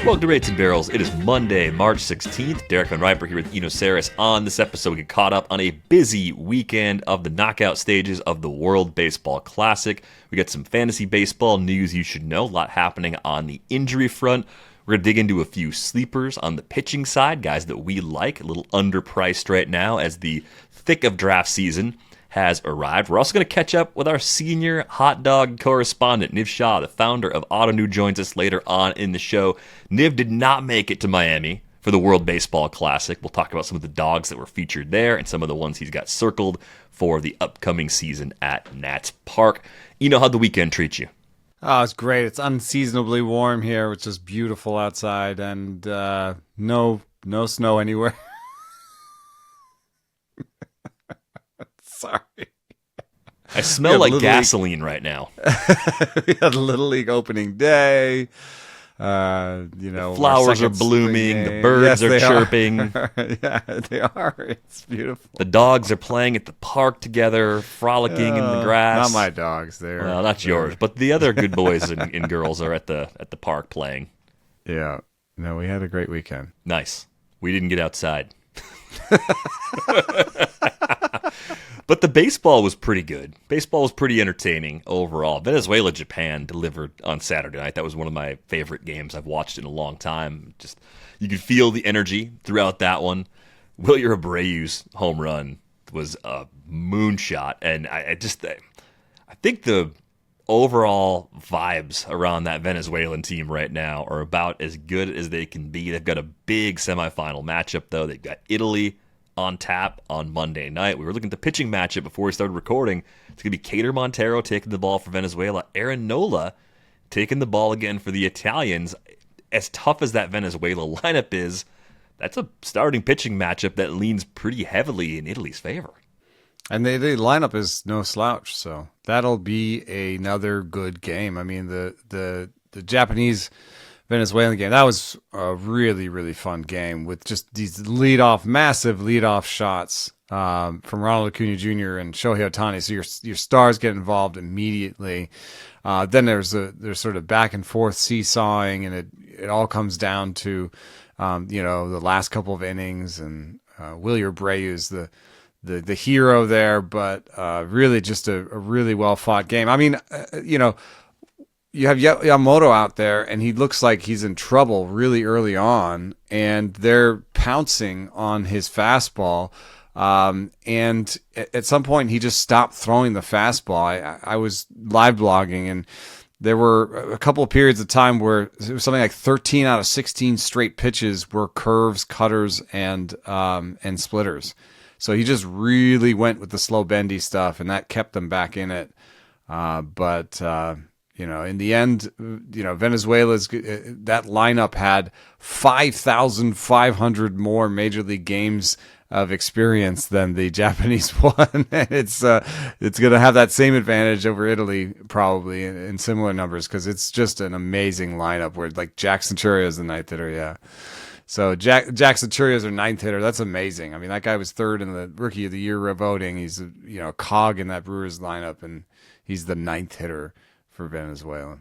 Welcome to Rates and Barrels. It is Monday, March 16th. Derek Van Riper here with Eno Saris. On this episode, we get caught up on a busy weekend of the knockout stages of the World Baseball Classic. We got some fantasy baseball news you should know. A lot happening on the injury front. We're going to dig into a few sleepers on the pitching side, guys that we like, a little underpriced right now as the thick of draft season has arrived. We're also going to catch up with our senior hot dog correspondent, Niv Shah, the founder of Ottoneu, joins us later on in the show. Niv did not make it to Miami for the World Baseball Classic. We'll talk about some of the dogs that were featured there and some of the ones he's got circled for the upcoming season at Nats Park. How'd the weekend treat you? Oh, it's great. It's unseasonably warm here, which is beautiful outside, and no snow anywhere. Sorry. I smell like gasoline right now. We had a Little League opening day. The flowers are blooming. The birds are chirping. Yeah, they are. It's beautiful. The dogs are playing at the park together, frolicking in the grass. Not my dogs. Well, not yours, but the other good boys and girls are at the park playing. Yeah. No, we had a great weekend. Nice. We didn't get outside. But the baseball was pretty good. Baseball was pretty entertaining overall. Venezuela-Japan delivered on Saturday night. That was one of my favorite games I've watched in a long time. Just you could feel the energy throughout that one. Wilyer Abreu's home run was a moonshot, and I think the overall vibes around that Venezuelan team right now are about as good as they can be. They've got a big semifinal matchup, though. They've got Italy on tap on Monday night. We were looking at the pitching matchup before we started recording. It's going to be Cater Montero taking the ball for Venezuela. Aaron Nola taking the ball again for the Italians. As tough as that Venezuela lineup is, that's a starting pitching matchup that leans pretty heavily in Italy's favor. And the lineup is no slouch, so that'll be another good game. I mean, the Japanese Venezuelan game, that was a really, really fun game with just these massive leadoff shots from Ronald Acuna Jr. and Shohei Ohtani. So your stars get involved immediately. Then there's sort of back and forth seesawing, and it all comes down to the last couple of innings, and Wilyer Abreu is the hero there, but really just a really well fought game. I mean, you have Yamamoto out there, and he looks like he's in trouble really early on, and they're pouncing on his fastball. And at some point, he just stopped throwing the fastball. I was live blogging, and there were a couple of periods of time where it was something like 13 out of 16 straight pitches were curves, cutters, and splitters. So he just really went with the slow bendy stuff, and that kept them back in it. In the end, Venezuela's that lineup had 5,500 more major league games of experience than the Japanese one. And it's going to have that same advantage over Italy probably in similar numbers, because it's just an amazing lineup where like Jack Centurio is the ninth hitter. Yeah. So Jack Centurio is their ninth hitter. That's amazing. I mean, that guy was third in the Rookie of the Year voting. He's a cog in that Brewers lineup, and he's the ninth hitter for Venezuela.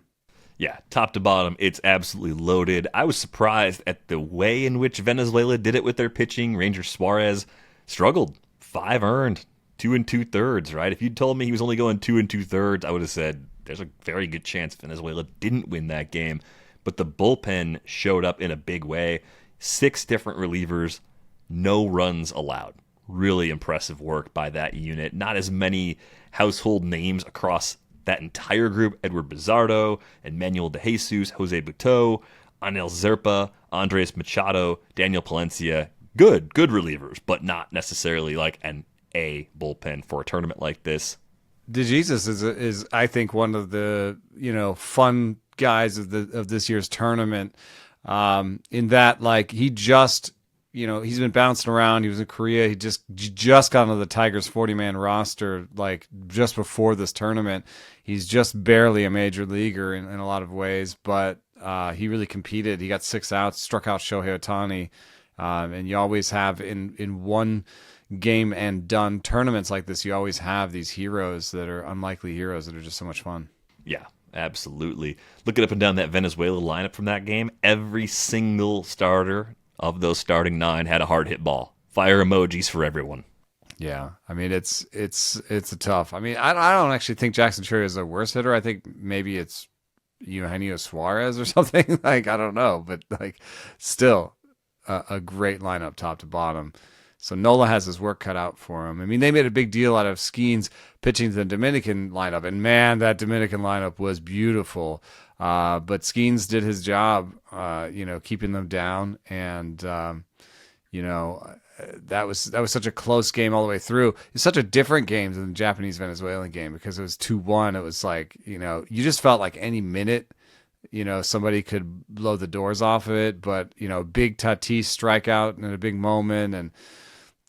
Yeah, top to bottom, it's absolutely loaded. I was surprised at the way in which Venezuela did it with their pitching. Ranger Suarez struggled. 5 earned, 2 2/3, right? If you'd told me he was only going 2 2/3, I would have said there's a very good chance Venezuela didn't win that game. But the bullpen showed up in a big way. 6 different relievers, no runs allowed. Really impressive work by that unit. Not as many household names across that entire group: Edward Bizardo, Manuel De Jesus, Jose Buteau, Anel Zerpa, Andres Machado, Daniel Palencia. Good relievers, but not necessarily like an A bullpen for a tournament like this. De Jesus is I think one of the fun guys of this year's tournament, in that like he just he's been bouncing around. He was in Korea. He just got onto the Tigers 40-man roster like just before this tournament. He's just barely a major leaguer in a lot of ways, but he really competed. He got 6 outs, struck out Shohei Ohtani, and you always have in one game and done tournaments like this, you always have these heroes that are unlikely heroes that are just so much fun. Yeah, Absolutely. Looking up and down that Venezuela lineup from that game, every single starter of those starting 9 had a hard hit ball. Fire emojis for everyone. Yeah, I mean it's a tough. I mean I don't actually think Jackson Cherry is a worse hitter. I think maybe it's Eugenio Suarez or something. Like I don't know, but like still a great lineup top to bottom. So Nola has his work cut out for him. I mean, they made a big deal out of Skeens pitching to the Dominican lineup, and man, that Dominican lineup was beautiful. But Skeens did his job, keeping them down, and that was such a close game all the way through. It's such a different game than the Japanese Venezuelan game because it was 2-1. It was like you just felt like any minute. Somebody could blow the doors off of it, but big Tatis strikeout in a big moment, and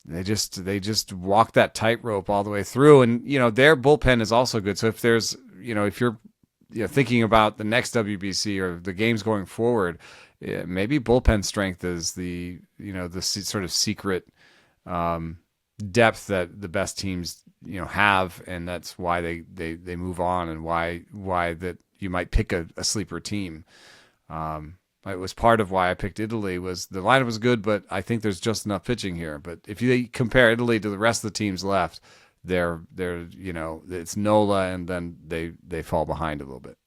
they just walk that tightrope all the way through. And their bullpen is also good. So if there's if you're thinking about the next WBC or the games going forward, maybe bullpen strength is the sort of secret depth that the best teams have, and that's why they move on, and why that you might pick a sleeper team. It was part of why I picked Italy. Was the lineup was good, but I think there's just enough pitching here. But if you compare Italy to the rest of the teams left, they're it's Nola, and then they fall behind a little bit.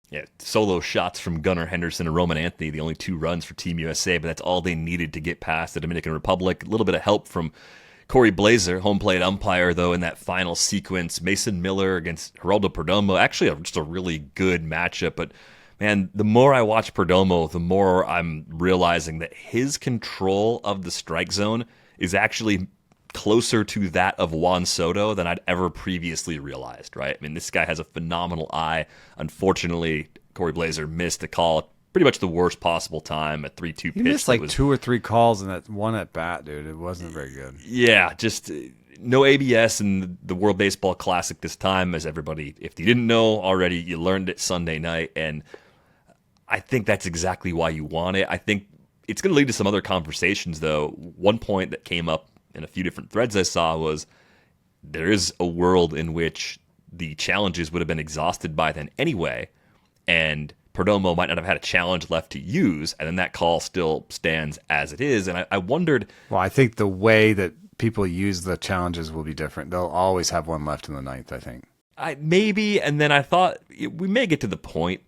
Yeah, solo shots from Gunnar Henderson and Roman Anthony, the only 2 runs for Team USA, but that's all they needed to get past the Dominican Republic. A little bit of help from Cory Blaser, home plate umpire, though, in that final sequence. Mason Miller against Geraldo Perdomo, actually just a really good matchup. But, man, the more I watch Perdomo, the more I'm realizing that his control of the strike zone is actually closer to that of Juan Soto than I'd ever previously realized, right? I mean, this guy has a phenomenal eye. Unfortunately, Cory Blaser missed the call pretty much the worst possible time, a 3-2 pitch. He missed like 2 or 3 calls in that one at bat, dude. It wasn't very good. Yeah, just no ABS in the World Baseball Classic this time, as everybody, if you didn't know already, you learned it Sunday night, and I think that's exactly why you want it. I think it's going to lead to some other conversations, though. One point that came up in a few different threads I saw was there is a world in which the challenges would have been exhausted by then anyway, and Perdomo might not have had a challenge left to use, and then that call still stands as it is. And I wondered... Well, I think the way that people use the challenges will be different. They'll always have one left in the 9th, I think. Maybe, and then I thought we may get to the point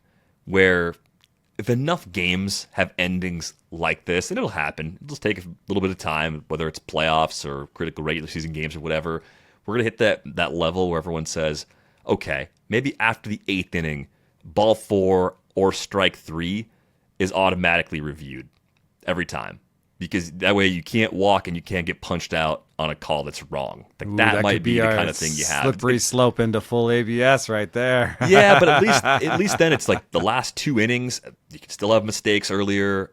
where if enough games have endings like this, and it'll happen, it'll just take a little bit of time, whether it's playoffs or critical regular season games or whatever, we're going to hit that level where everyone says, okay, maybe after the 8th inning, ball 4 or strike 3 is automatically reviewed every time, because that way you can't walk and you can't get punched out on a call that's wrong. Like, that might be the kind of thing you have. Slippery slope into full ABS right there. Yeah, but at least then it's like the last 2 innings, you can still have mistakes earlier.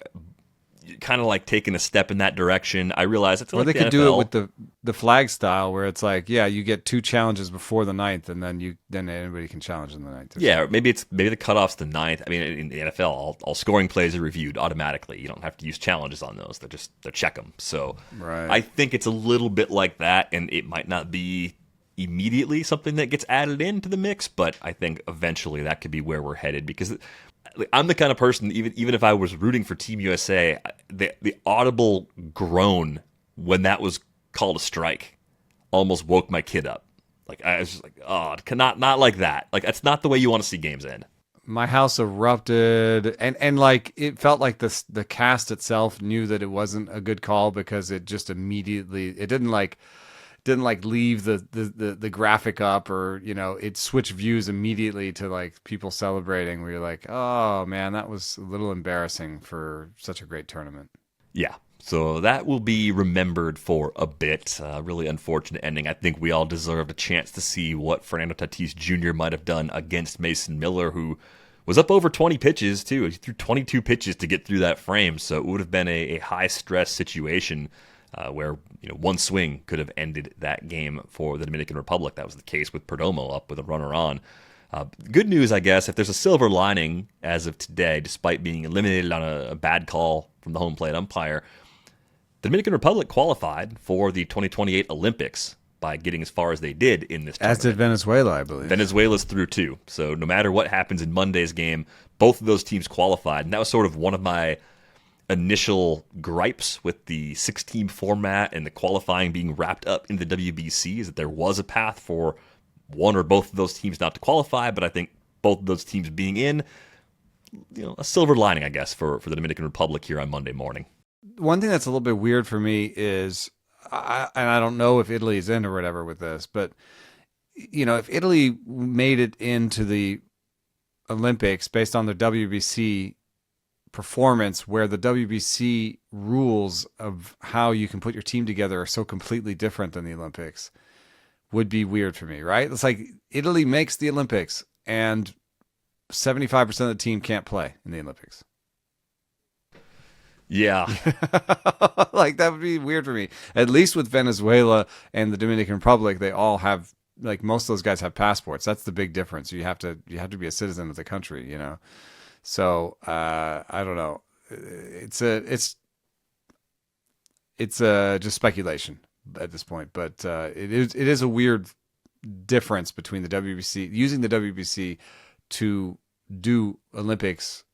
Kind of like taking a step in that direction. I realize it's like they could NFL. do it with the flag style, where it's like, yeah, you get 2 challenges before the 9th, and then anybody can challenge in the 9th. Yeah, or maybe the cutoff's the 9th. I mean, in the NFL, all scoring plays are reviewed automatically. You don't have to use challenges on those. They check them. So right. I think it's a little bit like that, and it might not be immediately something that gets added into the mix, but I think eventually that could be where we're headed, because I'm the kind of person, even if I was rooting for Team USA, the audible groan when that was called a strike almost woke my kid up. Like, I was just like, oh, not like that. Like, that's not the way you want to see games end. My house erupted, and like it felt like the cast itself knew that it wasn't a good call, because it just immediately, it didn't leave the graphic up, or it switched views immediately to like people celebrating, where you're like, oh man, that was a little embarrassing for such a great tournament. Yeah, so that will be remembered for a bit. Really unfortunate ending. I think we all deserved a chance to see what Fernando Tatis Jr. might have done against Mason Miller, who was up over 20 pitches too. He threw 22 pitches to get through that frame, so it would have been a high stress situation. Where one swing could have ended that game for the Dominican Republic. That was the case with Perdomo up with a runner on. Good news, I guess, if there's a silver lining as of today, despite being eliminated on a bad call from the home plate umpire, the Dominican Republic qualified for the 2028 Olympics. by getting as far as they did in this As tournament. did Venezuela, I believe. Venezuela's through too. So no matter what happens in Monday's game, both of those teams qualified. And that was sort of one of my initial gripes with the 6-team format and the qualifying being wrapped up in the WBC, is that there was a path for one or both of those teams not to qualify. But I think both of those teams being in, a silver lining, I guess, for the Dominican Republic here on Monday morning. One thing that's a little bit weird for me is, and I don't know if Italy's in or whatever with this, but if Italy made it into the Olympics based on their WBC performance, where the WBC rules of how you can put your team together are so completely different than the Olympics, would be weird for me, right? It's like Italy makes the Olympics and 75% of the team can't play in the Olympics. Yeah. Like, that would be weird for me. At least with Venezuela and the Dominican Republic, they all have, like, most of those guys have passports. That's the big difference. You have to be a citizen of the country, So I don't know. It's just speculation at this point, but it is a weird difference between the WBC, using the WBC to do Olympics.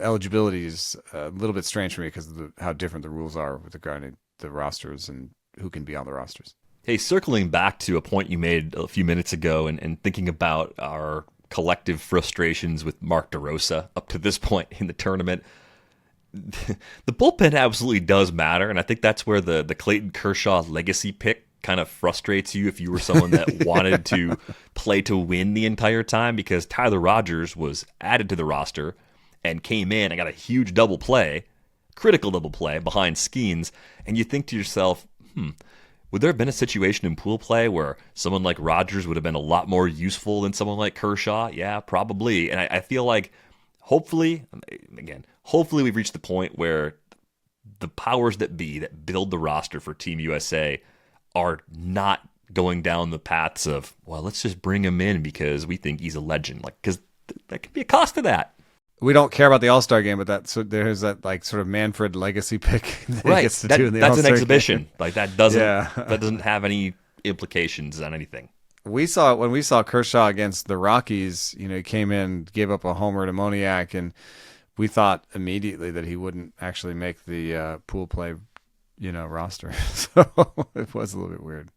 Eligibility is a little bit strange for me because of how different the rules are with regarding the rosters and who can be on the rosters. Hey, circling back to a point you made a few minutes ago and thinking about our collective frustrations with Mark DeRosa up to this point in the tournament, the bullpen absolutely does matter, and I think that's where the Clayton Kershaw legacy pick kind of frustrates you if you were someone that wanted to play to win the entire time, because Tyler Rogers was added to the roster and came in and got a huge double play, critical double play behind Skeens, and you think to yourself, would there have been a situation in pool play where someone like Rogers would have been a lot more useful than someone like Kershaw? Yeah, probably. And I feel like hopefully we've reached the point where the powers that be that build the roster for Team USA are not going down the paths of, well, let's just bring him in because we think he's a legend. Like, because that could be a cost to that. We don't care about the All-Star game, but there's that, like, sort of Manfred legacy pick that he gets to do in the that's All-Star an exhibition. Game. Like, that doesn't have any implications on anything. When we saw Kershaw against the Rockies, he came in, gave up a homer to Moniak, and we thought immediately that he wouldn't actually make the pool play, roster. So it was a little bit weird.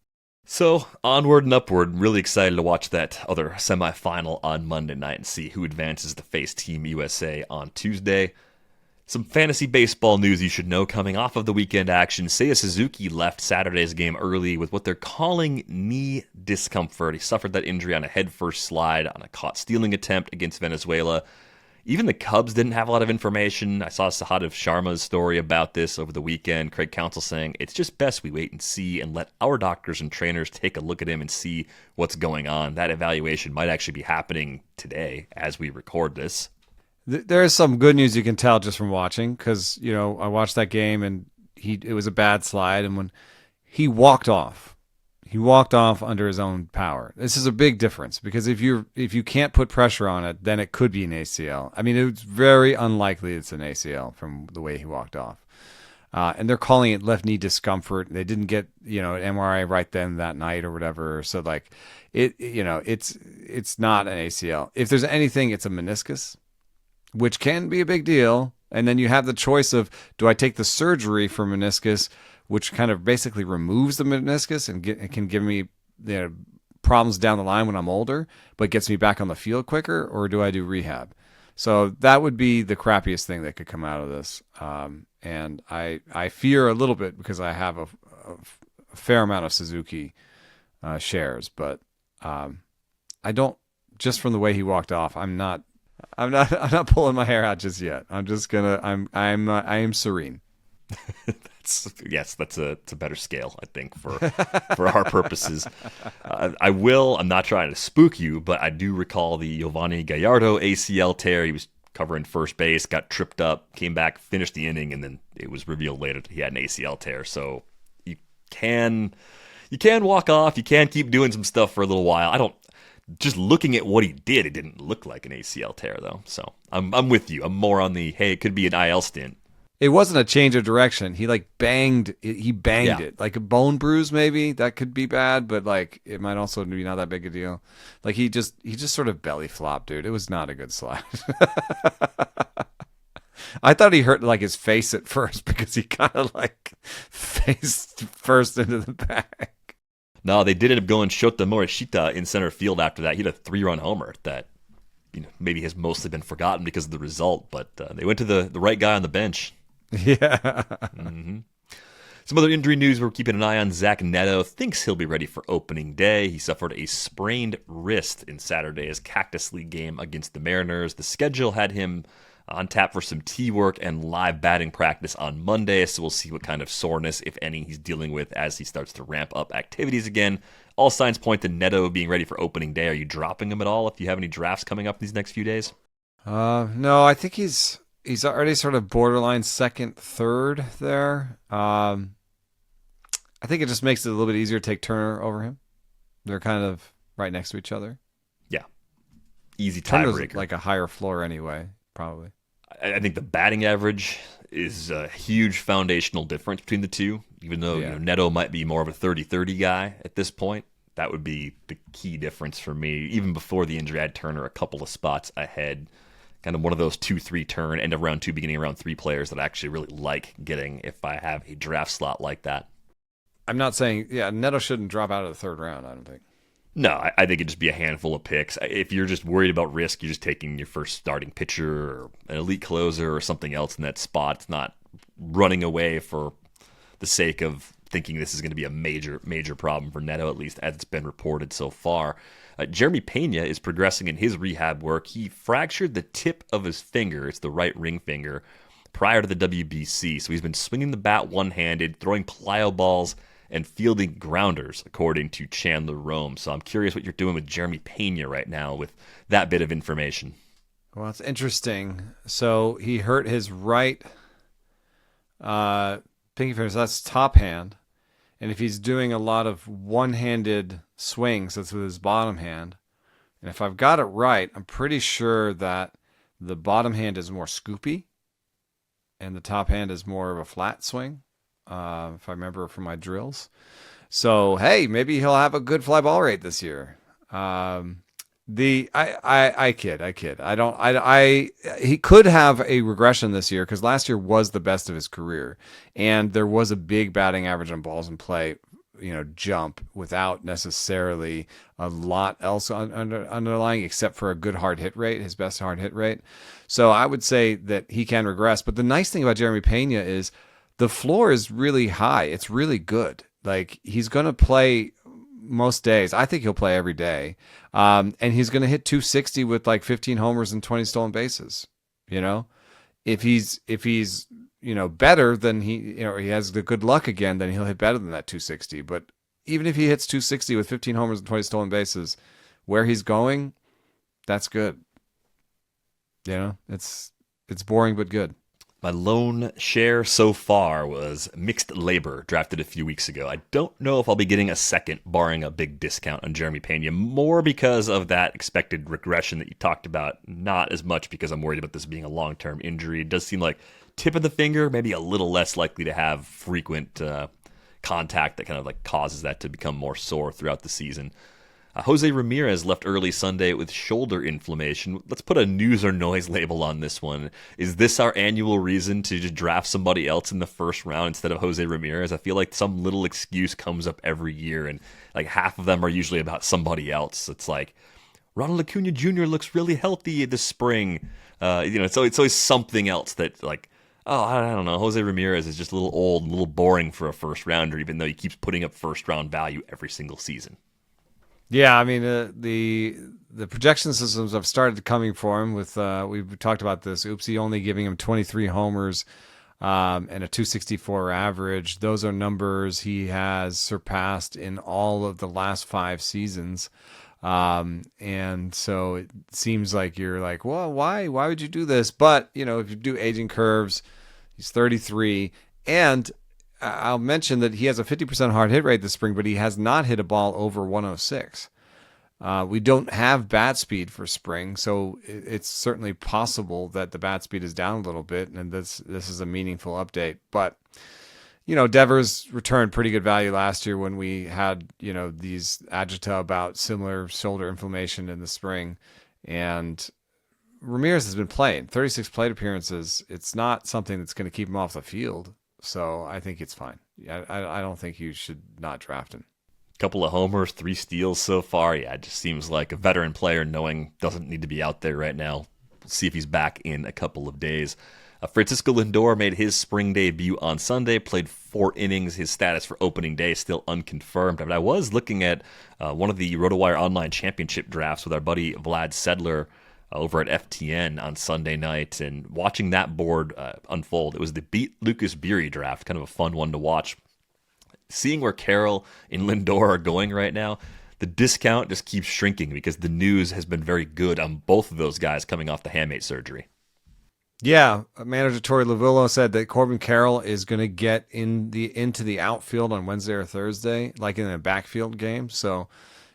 So, onward and upward. Really excited to watch that other semifinal on Monday night and see who advances to face Team USA on Tuesday. Some fantasy baseball news you should know coming off of the weekend action. Seiya Suzuki left Saturday's game early with what they're calling knee discomfort. He suffered that injury on a head-first slide on a caught stealing attempt against Venezuela. Even the Cubs didn't have a lot of information. I saw Sahadev Sharma's story about this over the weekend. Craig Counsell saying, it's just best we wait and see and let our doctors and trainers take a look at him and see what's going on. That evaluation might actually be happening today as we record this. There is some good news you can tell just from watching, because, I watched that game and it was a bad slide. And when he walked off under his own power. This is a big difference, because if you can't put pressure on it, then it could be an ACL. I mean, it's very unlikely it's an ACL from the way he walked off. And they're calling it left knee discomfort. They didn't get, an MRI right then that night or whatever. So like it's not an ACL. If there's anything, it's a meniscus, which can be a big deal. And then you have the choice of, do I take the surgery for meniscus, which kind of basically removes the meniscus and can give me problems down the line when I'm older, but gets me back on the field quicker, or do I do rehab? So that would be the crappiest thing that could come out of this. And I fear a little bit, because I have a fair amount of Suzuki shares, but I don't, just from the way he walked off, I'm not pulling my hair out just yet. I'm just I am serene. That's a better scale, I think, for our purposes. I'm not trying to spook you, but I do recall the Giovanni Gallardo ACL tear. He was covering first base, got tripped up, came back, finished the inning, and then it was revealed later that he had an ACL tear. So you can walk off, you can keep doing some stuff for a little while. Just looking at what he did, it didn't look like an ACL tear, though. So I'm with you. I'm more on the, hey, it could be an IL stint. It wasn't a change of direction. He like banged Yeah. it. Like a bone bruise maybe. That could be bad, but like it might also be not that big a deal. Like he just sort of belly flopped, dude. It was not a good slide. I thought he hurt like his face at first because he kind of like faced first into the bag. No, they did end up going Shota Morishita in center field after that. He had a 3-run homer that maybe has mostly been forgotten because of the result, but they went to the right guy on the bench. Yeah. Mm-hmm. Some other injury news we're keeping an eye on. Zack Neto thinks he'll be ready for opening day. He suffered a sprained wrist in Saturday's Cactus League game against the Mariners. The schedule had him on tap for some tee work and live batting practice on Monday, so we'll see what kind of soreness, if any, he's dealing with as he starts to ramp up activities again. All signs point to Neto being ready for opening day. Are you dropping him at all if you have any drafts coming up these next few days? No, I think he's already sort of borderline second, third there. I think it just makes it a little bit easier to take Turner over him. They're kind of right next to each other. Yeah. Easy Turner's tiebreaker. like a higher floor anyway, probably. I think the batting average is a huge foundational difference between the two. Even though Neto might be more of a 30-30 guy at this point, that would be the key difference for me. Even before the injury, I had Turner a couple of spots ahead. Kind of one of those 2-3 turn, end of round 2, beginning of round 3 players that I actually really like getting if I have a draft slot like that. I'm not saying, Neto shouldn't drop out of the third round, I don't think. No, I think it'd just be a handful of picks. If you're just worried about risk, you're just taking your first starting pitcher or an elite closer or something else in that spot. It's not running away for the sake of thinking this is going to be a major problem for Neto, at least as it's been reported so far. Jeremy Peña is progressing in his rehab work. He fractured the tip of his finger, it's the right ring finger, prior to the WBC. So he's been swinging the bat one-handed, throwing plyo balls, and fielding grounders, according to Chandler Rome. So I'm curious what you're doing with Jeremy Peña right now with that bit of information. Well, it's interesting. So he hurt his right pinky finger, so that's top hand. And if he's doing a lot of one-handed swings, that's with his bottom hand. And if I've got it right, I'm pretty sure that the bottom hand is more scoopy and the top hand is more of a flat swing. If I remember from my drills. So, hey, maybe he'll have a good fly ball rate this year. I kid. He could have a regression this year because last year was the best of his career. And there was a big batting average on balls in play, jump without necessarily a lot else underlying except for a good hard hit rate, his best hard hit rate. So I would say that he can regress. But the nice thing about Jeremy Peña is the floor is really high. It's really good. Like he's going to play most days. I think he'll play every day. And he's going to hit 260 with like 15 homers and 20 stolen bases. If he's better than he has the good luck again, then he'll hit better than that 260. But even if he hits 260 with 15 homers and 20 stolen bases, where he's going, that's good. It's boring but good. My lone share so far was Mixed Labor, drafted a few weeks ago. I don't know if I'll be getting a second, barring a big discount on Jeremy Peña, more because of that expected regression that you talked about, not as much because I'm worried about this being a long-term injury. It does seem like tip of the finger, maybe a little less likely to have frequent contact that kind of like causes that to become more sore throughout the season. Jose Ramírez left early Sunday with shoulder inflammation. Let's put a news or noise label on this one. Is this our annual reason to just draft somebody else in the first round instead of Jose Ramírez? I feel like some little excuse comes up every year, and like half of them are usually about somebody else. It's like, Ronald Acuna Jr. looks really healthy this spring. It's always something else that like, I don't know, Jose Ramírez is just a little old and a little boring for a first rounder, even though he keeps putting up first round value every single season. Yeah, I mean the projection systems have started coming for him. With we've talked about this. Oopsie only giving him 23 homers and a 264 average. Those are numbers he has surpassed in all of the last 5 seasons. And so it seems like you're like, well, why would you do this? But if you do aging curves, he's 33, and I'll mention that he has a 50% hard hit rate this spring, but he has not hit a ball over 106. We don't have bat speed for spring, so it's certainly possible that the bat speed is down a little bit, and this is a meaningful update. But Devers returned pretty good value last year when we had these agita about similar shoulder inflammation in the spring, and Ramírez has been playing 36 plate appearances. It's not something that's going to keep him off the field, so I think it's fine. I don't think you should not draft him. Couple of homers, 3 steals so far. Yeah, it just seems like a veteran player knowing doesn't need to be out there right now. We'll see if he's back in a couple of days. Francisco Lindor made his spring debut on Sunday, played 4 innings. His status for opening day is still unconfirmed. But I was looking at one of the RotoWire Online Championship drafts with our buddy Vlad Sedler over at FTN on Sunday night, and watching that board unfold. It was the Beat Lucas Beery draft, kind of a fun one to watch. Seeing where Carroll and Lindor are going right now, the discount just keeps shrinking because the news has been very good on both of those guys coming off the hamate surgery. Yeah, manager Torey Lavillo said that Corbin Carroll is going to get into the outfield on Wednesday or Thursday, like in a backfield game. So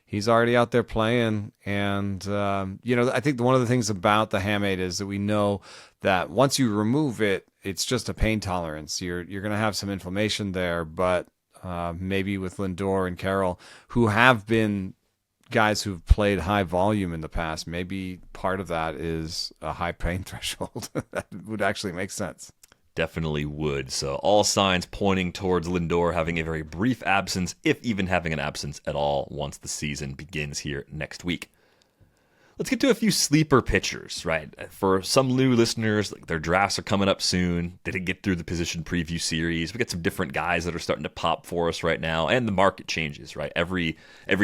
he's already out there playing. And, I think one of the things about the hamate is that we know that once you remove it, it's just a pain tolerance. You're going to have some inflammation there, but maybe with Lindor and Carroll, who have been guys who've played high volume in the past, maybe part of that is a high pain threshold. That would actually make sense. Definitely would. So all signs pointing towards Lindor having a very brief absence, if even having an absence at all, once the season begins here next week. Let's get to a few sleeper pitchers, right? For some new listeners, their drafts are coming up soon. They didn't get through the position preview series. We got some different guys that are starting to pop for us right now, and the market changes, right? Every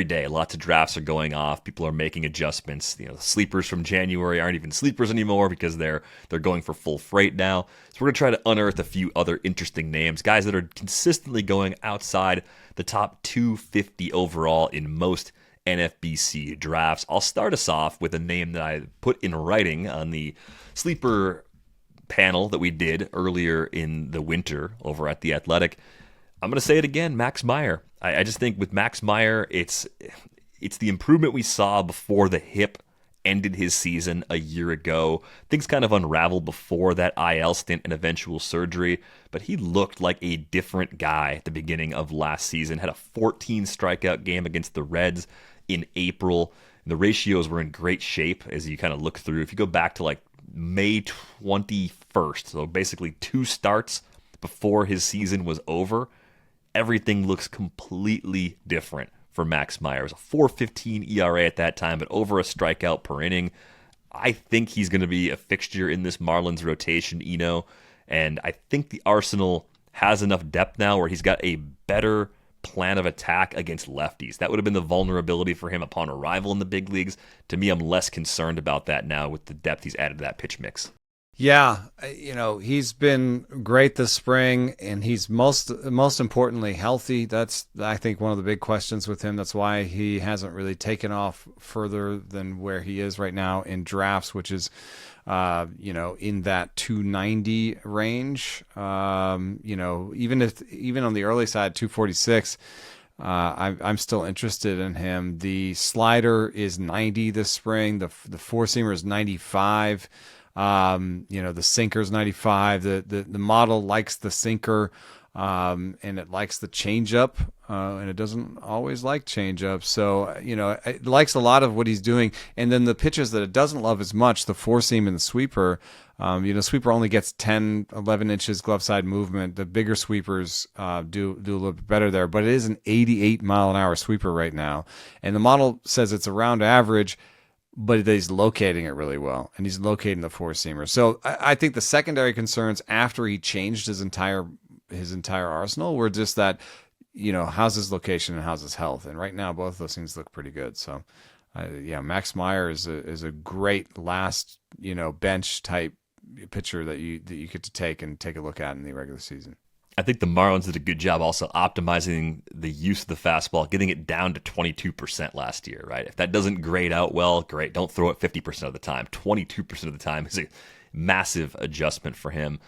day, lots of drafts are going off. People are making adjustments. The sleepers from January aren't even sleepers anymore because they're going for full freight now. So we're going to try to unearth a few other interesting names, guys that are consistently going outside the top 250 overall in most NFBC drafts. I'll start us off with a name that I put in writing on the sleeper panel that we did earlier in the winter over at The Athletic. I'm going to say it again, Max Meyer. I just think with Max Meyer, it's the improvement we saw before the hip ended his season a year ago. Things kind of unraveled before that IL stint and eventual surgery, but he looked like a different guy at the beginning of last season. Had a 14 strikeout game against the Reds in April. The ratios were in great shape as you kind of look through. If you go back to May 21st, so basically 2 starts before his season was over, everything looks completely different for Max Meyer. It was a 4.15 ERA at that time, but over a strikeout per inning. I think he's going to be a fixture in this Marlins rotation, and I think the Arsenal has enough depth now where he's got a better plan of attack against lefties. That would have been the vulnerability for him upon arrival in the big leagues. To me, I'm less concerned about that now with the depth he's added to that pitch mix. Yeah, he's been great this spring, and he's most importantly healthy. That's, I think, one of the big questions with him. That's why he hasn't really taken off further than where he is right now in drafts, which is, in that 290 range. Even on the early side, 246. I'm still interested in him. The slider is 90 this spring. The four seamer is 95. The sinker's 95. The model likes the sinker, and it likes the changeup, and it doesn't always like changeup. So, it likes a lot of what he's doing. And then the pitches that it doesn't love as much, the four seam and the sweeper, sweeper only gets 10, 11 inches glove side movement. The bigger sweepers do a little bit better there, but it is an 88 mile an hour sweeper right now. And the model says it's around average, but he's locating it really well, and he's locating the four-seamer. So I think the secondary concerns after he changed his entire arsenal were just that, how's his location and how's his health? And right now, both of those things look pretty good. So, Max Meyer is a great last, bench-type pitcher that you get to take a look at in the regular season. I think the Marlins did a good job also optimizing the use of the fastball, getting it down to 22% last year, right? If that doesn't grade out well, great. Don't throw it 50% of the time. 22% of the time is a massive adjustment for him.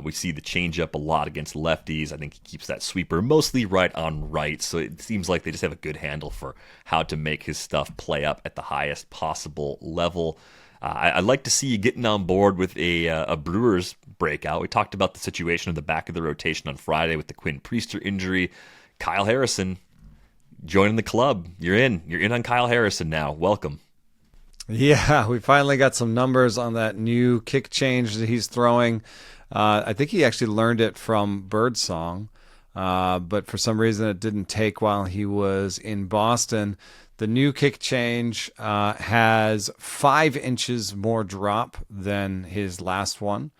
We see the changeup a lot against lefties. I think he keeps that sweeper mostly right on right, so it seems like they just have a good handle for how to make his stuff play up at the highest possible level. I'd like to see you getting on board with a Brewers breakout. We talked about the situation in the back of the rotation on Friday with the Quinn Priester injury. Kyle Harrison joining the club. You're in on Kyle Harrison now. Welcome. Yeah, we finally got some numbers on that new kick change that he's throwing. I think he actually learned it from Birdsong, but for some reason it didn't take while he was in Boston. The new kick change has 5 inches more drop than his last one,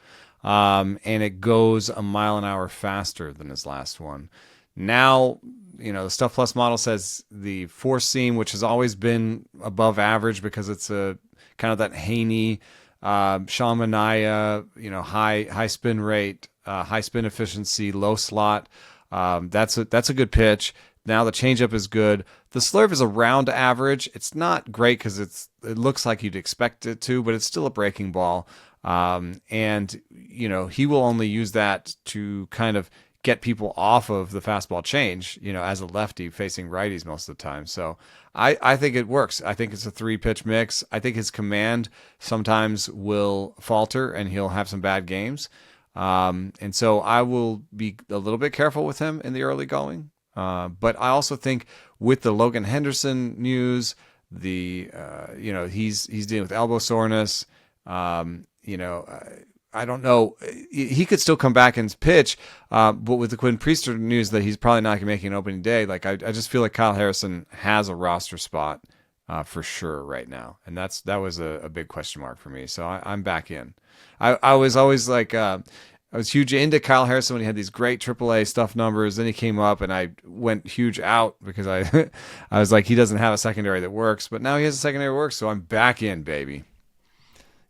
and it goes a mile an hour faster than his last one. Now, the Stuff Plus model says the four seam, which has always been above average because it's a kind of that Haney, Sean Manaea, high spin rate, high spin efficiency, low slot. That's a good pitch. Now the changeup is good. The slurve is around average. It's not great because it looks like you'd expect it to, but it's still a breaking ball. And he will only use that to kind of get people off of the fastball change, as a lefty facing righties most of the time. So I think it works. I think it's a 3-pitch mix. I think his command sometimes will falter and he'll have some bad games. And so I will be a little bit careful with him in the early going. But I also think with the Logan Henderson news, he's dealing with elbow soreness. I don't know. He could still come back and pitch, but with the Quinn Priester news that he's probably not going to make an opening day, I just feel like Kyle Harrison has a roster spot for sure right now, and that was a big question mark for me. So I'm back in. I was always I was huge into Kyle Harrison when he had these great AAA stuff numbers. Then he came up, and I went huge out because I was like, he doesn't have a secondary that works, but now he has a secondary that works, so I'm back in, baby.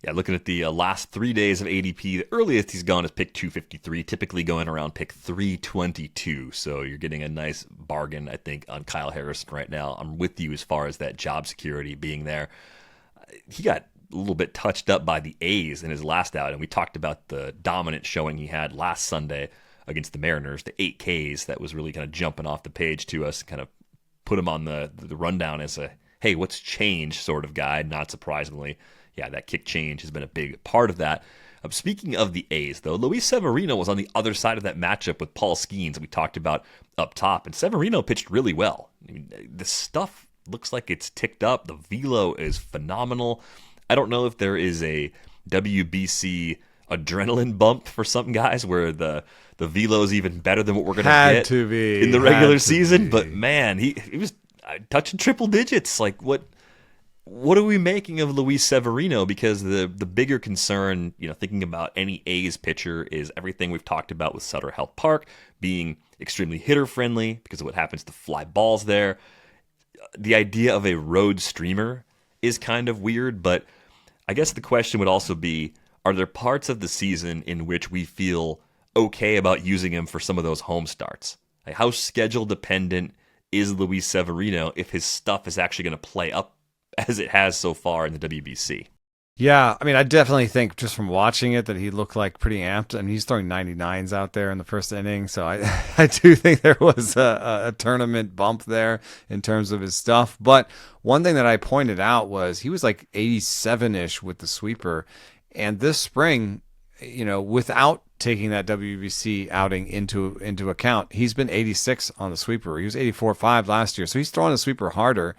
Yeah, looking at the last 3 days of ADP, the earliest he's gone is pick 253, typically going around pick 322. So you're getting a nice bargain, I think, on Kyle Harrison right now. I'm with you as far as that job security being there. He got a little bit touched up by the A's in his last out, and we talked about the dominant showing he had last Sunday against the Mariners, the 8 Ks. That was really kind of jumping off the page to us, kind of put him on the rundown as a, hey, what's changed sort of guy, not surprisingly. Yeah, that kick change has been a big part of that. Speaking of the A's, though, Luis Severino was on the other side of that matchup with Paul Skeens that we talked about up top, and Severino pitched really well. I mean, the stuff looks like it's ticked up. The velo is phenomenal. I don't know if there is a WBC adrenaline bump for some guys where the velo is even better than what we're going to get to be in the regular season. But man, he was touching triple digits. Like what are we making of Luis Severino? Because the bigger concern, thinking about any A's pitcher is everything we've talked about with Sutter Health Park being extremely hitter friendly because of what happens to fly balls there. The idea of a road streamer is kind of weird, but I guess the question would also be, are there parts of the season in which we feel okay about using him for some of those home starts? Like, how schedule dependent is Luis Severino if his stuff is actually going to play up as it has so far in the WBC? Yeah, I mean, I definitely think just from watching it that he looked like pretty amped. I mean, he's throwing 99s out there in the first inning, so I do think there was a tournament bump there in terms of his stuff. But one thing that I pointed out was he was like 87-ish with the sweeper, and this spring, without taking that WBC outing into account, he's been 86 on the sweeper. He was 84.5 last year, so he's throwing the sweeper harder.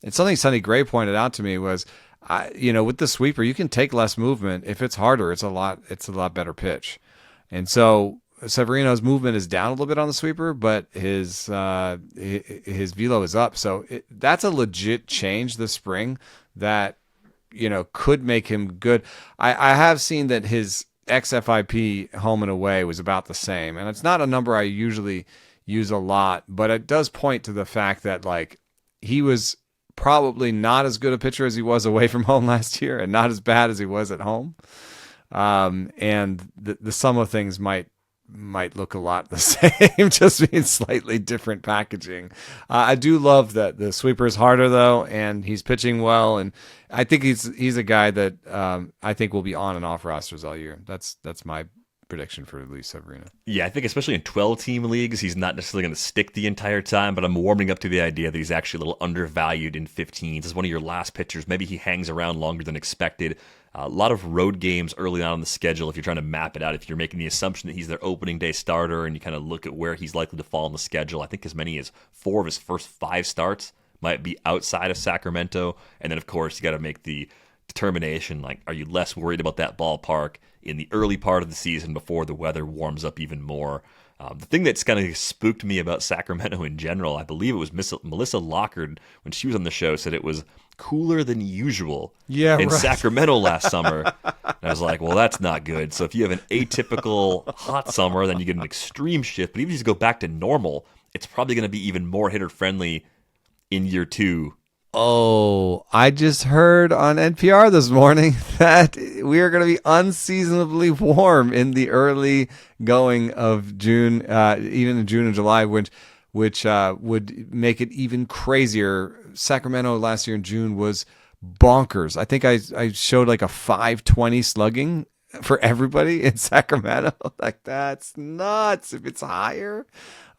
And something Sonny Gray pointed out to me was, with the sweeper, you can take less movement. If it's harder, it's a lot better pitch. And so Severino's movement is down a little bit on the sweeper, but his velo is up. So that's a legit change this spring that, could make him good. I have seen that his XFIP home and away was about the same. And it's not a number I usually use a lot, but it does point to the fact that he was probably not as good a pitcher as he was away from home last year and not as bad as he was at home. And the sum of things might look a lot the same, just being slightly different packaging. I do love that the sweeper is harder though, and he's pitching well. And I think he's a guy that I think will be on and off rosters all year. That's my prediction for Luis Severino. Yeah, I think especially in 12-team leagues, he's not necessarily going to stick the entire time, but I'm warming up to the idea that he's actually a little undervalued in 15s. As one of your last pitchers, maybe he hangs around longer than expected. A lot of road games early on in the schedule if you're trying to map it out. If you're making the assumption that he's their opening day starter and you kind of look at where he's likely to fall in the schedule, I think as many as 4 of his first 5 starts might be outside of Sacramento. And then, of course, you got to make the determination, like, are you less worried about that ballpark in the early part of the season before the weather warms up even more? The thing that's kind of spooked me about Sacramento in general, I believe it was Melissa Lockard, when she was on the show, said it was cooler than usual in Sacramento last summer. And I was like, well, that's not good. So if you have an atypical hot summer, then you get an extreme shift. But even if you go back to normal, it's probably going to be even more hitter-friendly in year 2. Oh, I just heard on NPR this morning that we are going to be unseasonably warm in the early going of June, even in June and July, which would make it even crazier. Sacramento last year in June was bonkers. I think I showed like a 520 slugging for everybody in Sacramento. Like, that's nuts. If it's higher,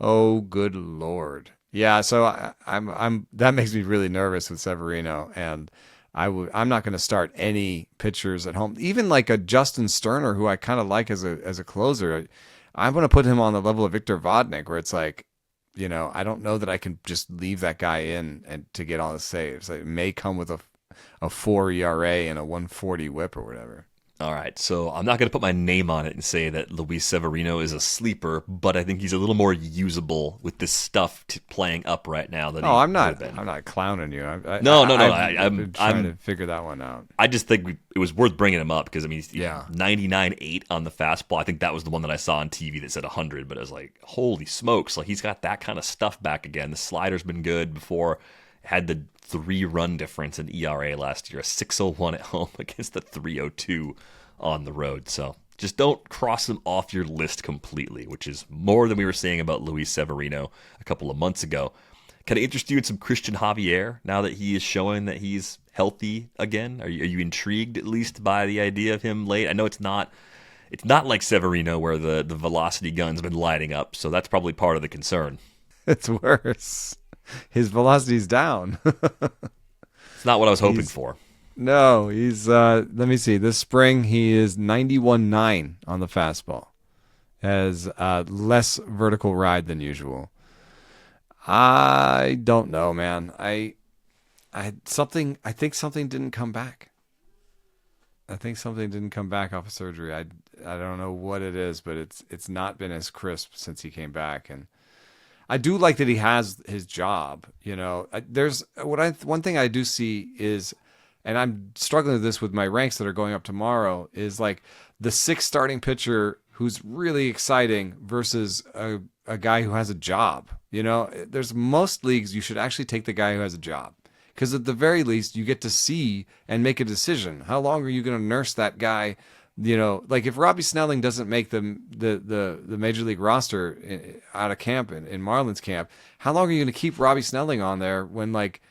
oh, good Lord. Yeah, so I'm that makes me really nervous with Severino, and I'm not going to start any pitchers at home. Even like a Justin Sterner, who I kind of like as a closer. I'm going to put him on the level of Victor Vodnik, where it's like, I don't know that I can just leave that guy in and to get all the saves. It may come with a 4 ERA and a 140 WHIP or whatever. All right, so I'm not going to put my name on it and say that Luis Severino is a sleeper, but I think he's a little more usable with this stuff playing up right now than I'm not clowning you. No. I'm trying to figure that one out. I just think it was worth bringing him up because, I mean, he's 99.8 on the fastball. I think that was the one that I saw on TV that said 100, but I was like, holy smokes, like he's got that kind of stuff back again. The slider's been good before. Had the 3-run difference in ERA last year, a 6.01 at home against the 3.02 on the road. So just don't cross him off your list completely, which is more than we were saying about Luis Severino a couple of months ago. Kind of interest you in some Christian Javier now that he is showing that he's healthy again? Are you intrigued at least by the idea of him late? I know it's not like Severino where the velocity gun's been lighting up, so that's probably part of the concern. It's worse. His velocity's down. It's not what I was hoping for. No, he's, let me see. This spring, he is 91.9 on the fastball. Has less vertical ride than usual. I don't know, man. I think something didn't come back. I think something didn't come back off of surgery. I don't know what it is, but it's not been as crisp since he came back. And I do like that he has his job. One thing I do see is, and I'm struggling with this with my ranks that are going up tomorrow, is like the 6th starting pitcher who's really exciting versus a guy who has a job. There's most leagues you should actually take the guy who has a job, because at the very least you get to see and make a decision. How long are you going to nurse that guy? Like if Robbie Snelling doesn't make the major league roster out of camp in Marlins camp, how long are you going to keep Robbie Snelling on there when like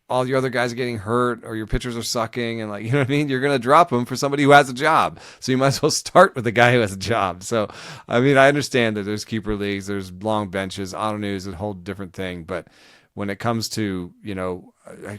all your other guys are getting hurt or your pitchers are sucking and like, you know what I mean? You're going to drop him for somebody who has a job. So you might as well start with the guy who has a job. So, I mean, I understand that there's keeper leagues, there's long benches, Ottoneu is a whole different thing. But when it comes to,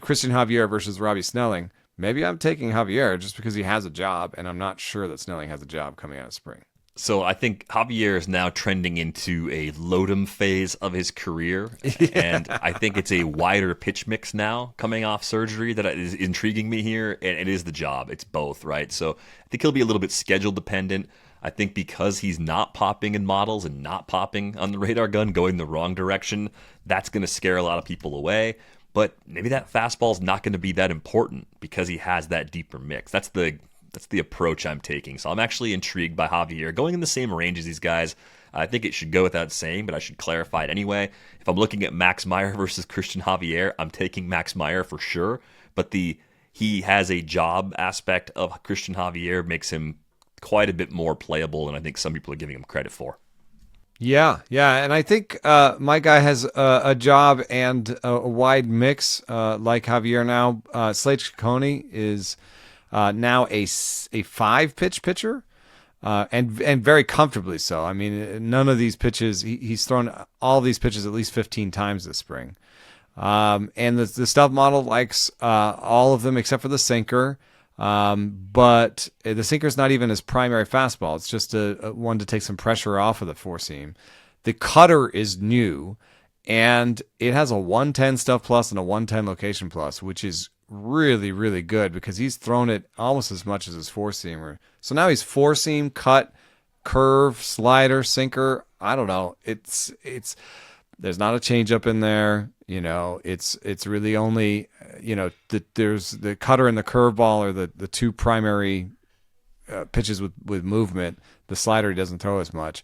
Christian Javier versus Robbie Snelling, maybe I'm taking Javier just because he has a job, and I'm not sure that Snelling has a job coming out of spring. So I think Javier is now trending into a Lodem phase of his career, and I think it's a wider pitch mix now coming off surgery that is intriguing me here, and it is the job. It's both, right? So I think he'll be a little bit schedule dependent. I think because he's not popping in models and not popping on the radar gun, going the wrong direction, that's going to scare a lot of people away. But maybe that fastball is not going to be that important because he has that deeper mix. That's the approach I'm taking. So I'm actually intrigued by Javier. Going in the same range as these guys, I think it should go without saying, but I should clarify it anyway. If I'm looking at Max Meyer versus Christian Javier, I'm taking Max Meyer for sure. But he has a job aspect of Christian Javier makes him quite a bit more playable than I think some people are giving him credit for. Yeah, and I think my guy has a job and a wide mix like Javier now. Slade Ciccone is now a 5-pitch pitcher. and very comfortably so. I mean, none of these pitches, he's thrown all these pitches at least 15 times this spring. And the stuff model likes all of them except for the sinker. But the sinker's not even his primary fastball. It's just a one to take some pressure off of the four seam. The cutter is new, and it has a 110 stuff plus and a 110 location plus, which is really, really good because he's thrown it almost as much as his four seamer. So now he's four seam, cut, curve, slider, sinker. I don't know. It's there's not a changeup in there. You know, it's really only, you know, there's the cutter and the curveball are the two primary pitches with movement. The slider he doesn't throw as much.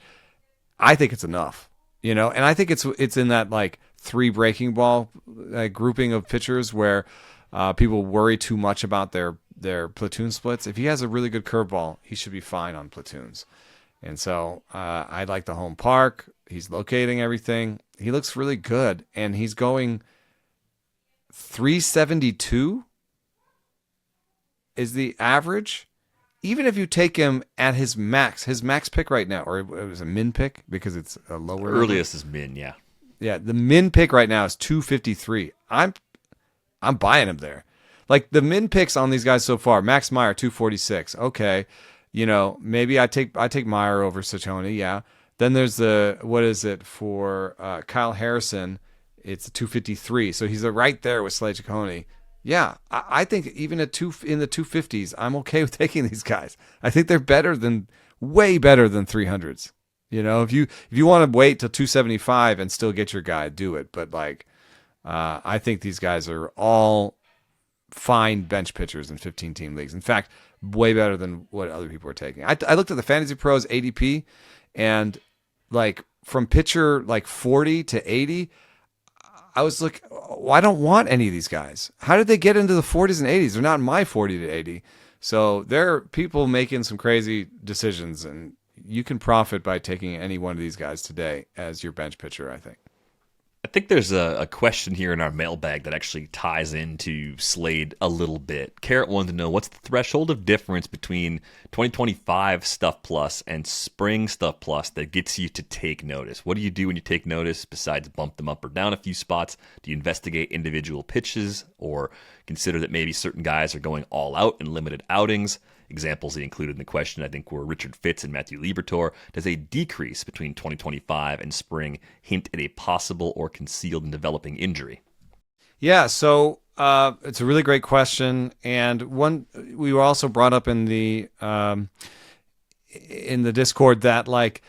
I think it's enough, you know, and I think it's in that like three breaking ball grouping of pitchers where people worry too much about their platoon splits. If he has a really good curveball, he should be fine on platoons. And so I like the home park. He's locating everything. He looks really good, and he's going 372 is the average. Even if you take him at his max pick right now, or it was a min pick because it's a lower. Earliest is min, yeah. Yeah, the min pick right now is 253. I'm buying him there. Like the min picks on these guys so far, Max Meyer 246. Okay, you know, maybe I take Meyer over Ciccone, yeah. Then there's what is it for Kyle Harrison? It's 253. So he's right there with Slade Ciccone. Yeah, I think even in the 250s, I'm okay with taking these guys. I think they're way better than 300s. You know, if you want to wait till 275 and still get your guy, do it. But like, I think these guys are all fine bench pitchers in 15-team leagues. In fact, way better than what other people are taking. I looked at the Fantasy Pros ADP, and like from pitcher like 40 to 80, I was like, well, I don't want any of these guys. How did they get into the 40s and 80s? They're not in my 40 to 80. So there are people making some crazy decisions, and you can profit by taking any one of these guys today as your bench pitcher, I think. I think there's a question here in our mailbag that actually ties into Slade a little bit. Carrot wanted to know, what's the threshold of difference between 2025 Stuff Plus and Spring Stuff Plus that gets you to take notice? What do you do when you take notice besides bump them up or down a few spots? Do you investigate individual pitches or consider that maybe certain guys are going all out in limited outings? Examples he included in the question, I think, were Richard Fitz and Matthew Liberatore. Does a decrease between 2025 and spring hint at a possible or concealed and developing injury? Yeah, so it's a really great question, and one we were also brought up in the Discord that like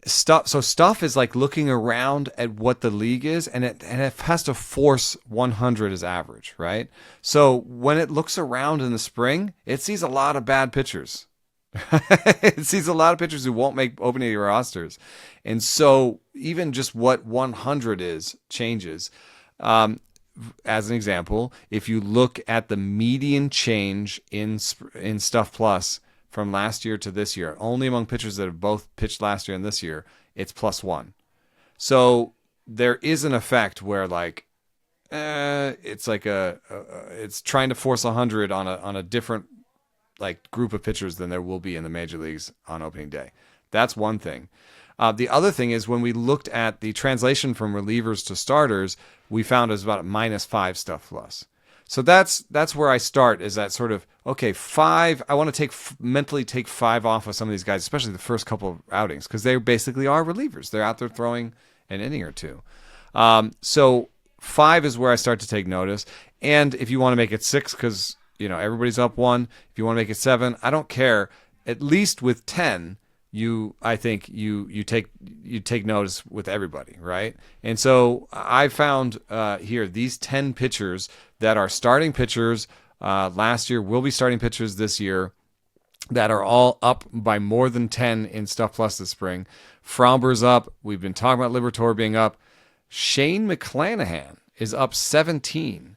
stuff is like looking around at what the league is, and it has to force 100 as average, right? So when it looks around in the spring, it sees a lot of bad pitchers. It sees a lot of pitchers who won't make opening rosters, and so even just what 100 is changes. As an example, if you look at the median change in Stuff Plus from last year to this year, only among pitchers that have both pitched last year and this year, it's +1. So there is an effect where like it's like it's trying to force 100 on a different like group of pitchers than there will be in the major leagues on opening day. That's one thing. The other thing is when we looked at the translation from relievers to starters, we found it was about a -5 Stuff Plus. So that's where I start, is that sort of, okay, 5, I want to mentally take 5 off of some of these guys, especially the first couple of outings, because they basically are relievers. They're out there throwing an inning or two. So 5 is where I start to take notice. And if you want to make it 6, because you know everybody's up 1, if you want to make it 7, I don't care. At least with 10, I think you take notice with everybody, right? And so I found here these 10 pitchers that are starting pitchers last year, will be starting pitchers this year, that are all up by more than 10 in Stuff Plus this spring. Fromber's up. We've been talking about Liberatore being up. Shane McClanahan is up 17.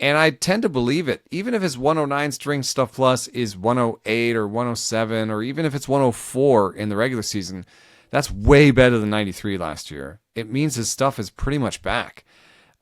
And I tend to believe it. Even if his 109 string Stuff Plus is 108 or 107, or even if it's 104 in the regular season, that's way better than 93 last year. It means his stuff is pretty much back.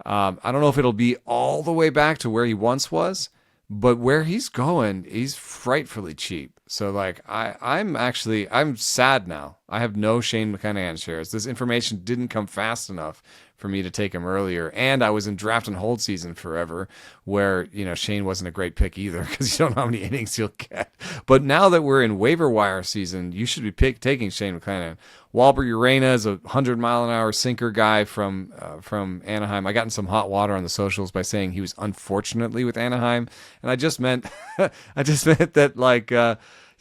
I don't know if it'll be all the way back to where he once was, but where he's going, he's frightfully cheap. So like I'm sad now. I have no Shane McClanahan shares. This information didn't come fast enough for me to take him earlier, and I was in draft and hold season forever, where Shane wasn't a great pick either because you don't know how many innings you'll get. But now that we're in waiver wire season, you should be taking Shane McClanahan. Walber Urena is a 100-mile-an-hour sinker guy from Anaheim. I got in some hot water on the socials by saying he was unfortunately with Anaheim, and I just meant that like.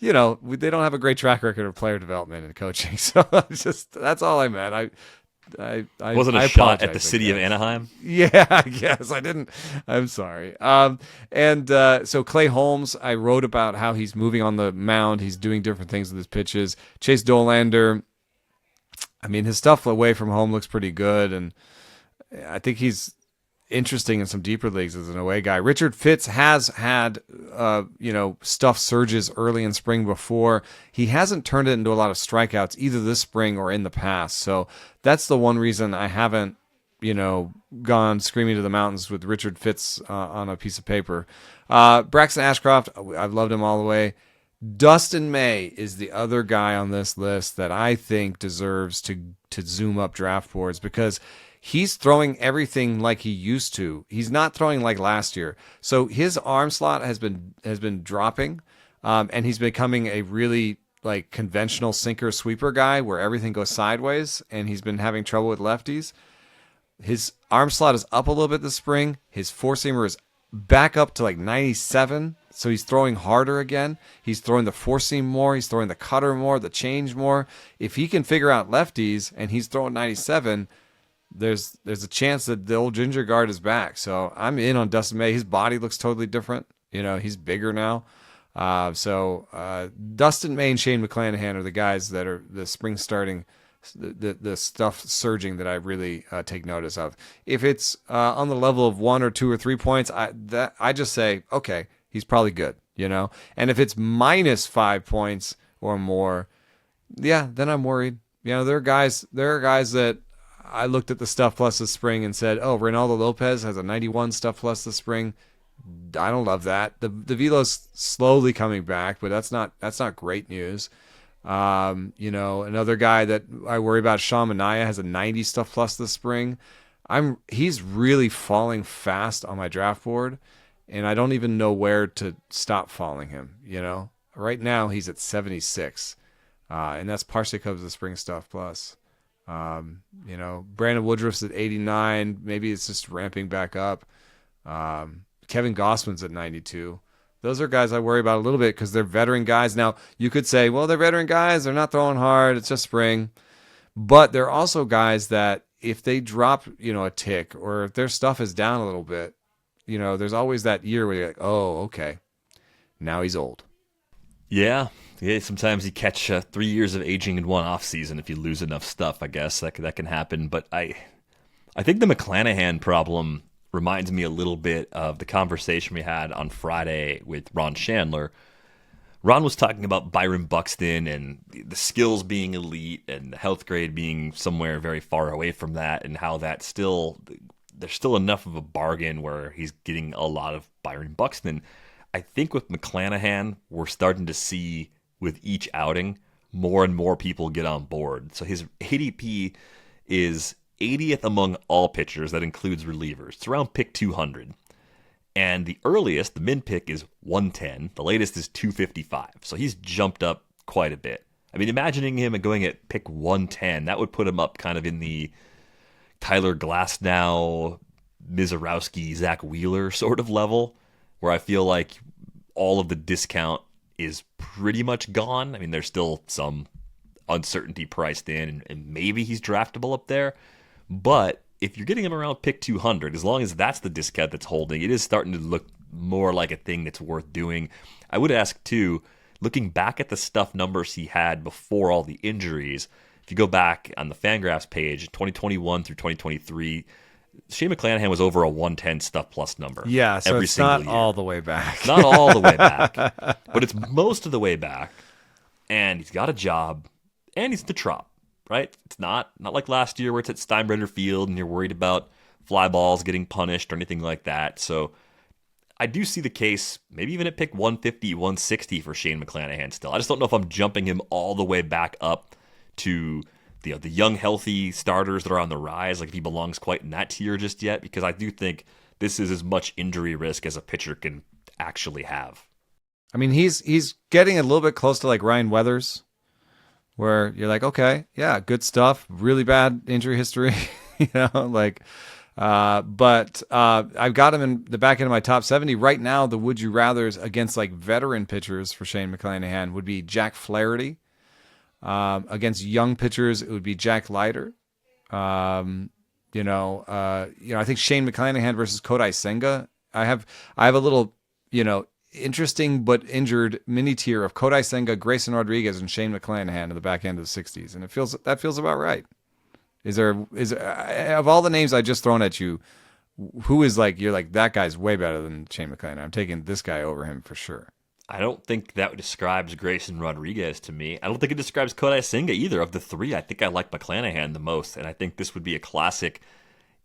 They don't have a great track record of player development and coaching. So that's all I meant. I wasn't a shot at the city of Anaheim. Yeah, I guess I didn't. I'm sorry. So Clay Holmes, I wrote about how he's moving on the mound. He's doing different things with his pitches. Chase Dolander, I mean, his stuff away from home looks pretty good, and I think he's interesting in some deeper leagues as an away guy. Richard Fitz has had, stuff surges early in spring before. He hasn't turned it into a lot of strikeouts either this spring or in the past. So that's the one reason I haven't, gone screaming to the mountains with Richard Fitz on a piece of paper. Braxton Ashcroft, I've loved him all the way. Dustin May is the other guy on this list that I think deserves to zoom up draft boards because he's throwing everything like he used to. He's not throwing like last year. So his arm slot has been dropping, and he's becoming a really like conventional sinker sweeper guy where everything goes sideways, and he's been having trouble with lefties. His arm slot is up a little bit this spring. His four-seamer is back up to like 97, so he's throwing harder again. He's throwing the four-seam more. He's throwing the cutter more, the change more. If he can figure out lefties and he's throwing 97, there's a chance that the old ginger guard is back. So I'm in on Dustin May. His body looks totally different. He's bigger now. Dustin May and Shane McClanahan are the guys that are the spring starting, the stuff surging that I really take notice of. If it's on the level of 1 or 2 or 3 points, I just say, okay, he's probably good, And if it's minus 5 points or more, yeah, then I'm worried. There are guys that I looked at the stuff plus this spring and said, oh, Reynaldo Lopez has a 91 stuff plus this spring. I don't love that. The velo's slowly coming back, but that's not great news. Another guy that I worry about, Sean Manaea, has a 90 stuff plus this spring. He's really falling fast on my draft board, and I don't even know where to stop following him. Right now he's at 76, and that's partially because of the spring stuff plus. Brandon Woodruff's at 89. Maybe it's just ramping back up. Kevin Gossman's at 92. Those are guys I worry about a little bit because they're veteran guys. Now, you could say, well, they're veteran guys. They're not throwing hard. It's just spring. But they're also guys that if they drop, a tick or if their stuff is down a little bit, there's always that year where you're like, oh, okay, now he's old. Yeah, sometimes you catch 3 years of aging in one off season if you lose enough stuff. I guess that can happen. But I think the McClanahan problem reminds me a little bit of the conversation we had on Friday with Ron Chandler. Ron was talking about Byron Buxton and the skills being elite and the health grade being somewhere very far away from that, and how there's still enough of a bargain where he's getting a lot of Byron Buxton. I think with McClanahan, we're starting to see with each outing more and more people get on board. So his ADP is 80th among all pitchers. That includes relievers. It's around pick 200. And the earliest, the min pick, is 110. The latest is 255. So he's jumped up quite a bit. I mean, imagining him going at pick 110, that would put him up kind of in the Tyler Glasnow, Mizorowski, Zach Wheeler sort of level, where I feel like all of the discount is pretty much gone. I mean, there's still some uncertainty priced in, and maybe he's draftable up there. But if you're getting him around pick 200, as long as that's the discount that's holding, it is starting to look more like a thing that's worth doing. I would ask, too, looking back at the stuff numbers he had before all the injuries, if you go back on the Fangraphs page, 2021 through 2023, Shane McClanahan was over a 110 stuff plus number. Yeah, so every it's single not year. all the way back. Not all the way back, but it's most of the way back. And he's got a job, and he's the Trop, right? It's not like last year where it's at Steinbrenner Field and you're worried about fly balls getting punished or anything like that. So I do see the case, maybe even at pick 150, 160 for Shane McClanahan still. I just don't know if I'm jumping him all the way back up to the young, healthy starters that are on the rise, like if he belongs quite in that tier just yet, because I do think this is as much injury risk as a pitcher can actually have. I mean, he's getting a little bit close to like Ryan Weathers, where you're like, okay, yeah, good stuff, really bad injury history, like. But I've got him in the back end of my top 70 right now. The would you rather's against like veteran pitchers for Shane McClanahan would be Jack Flaherty. Against young pitchers, it would be Jack Leiter. I think Shane McClanahan versus Kodai Senga. I have a little, interesting but injured mini tier of Kodai Senga, Grayson Rodriguez, and Shane McClanahan in the back end of the 60s, and that feels about right. Is there of all the names I just thrown at you, who is like you're like that guy's way better than Shane McClanahan? I'm taking this guy over him for sure. I don't think that describes Grayson Rodriguez to me. I don't think it describes Kodai Senga either. Of the three, I think I like McClanahan the most, and I think this would be a classic.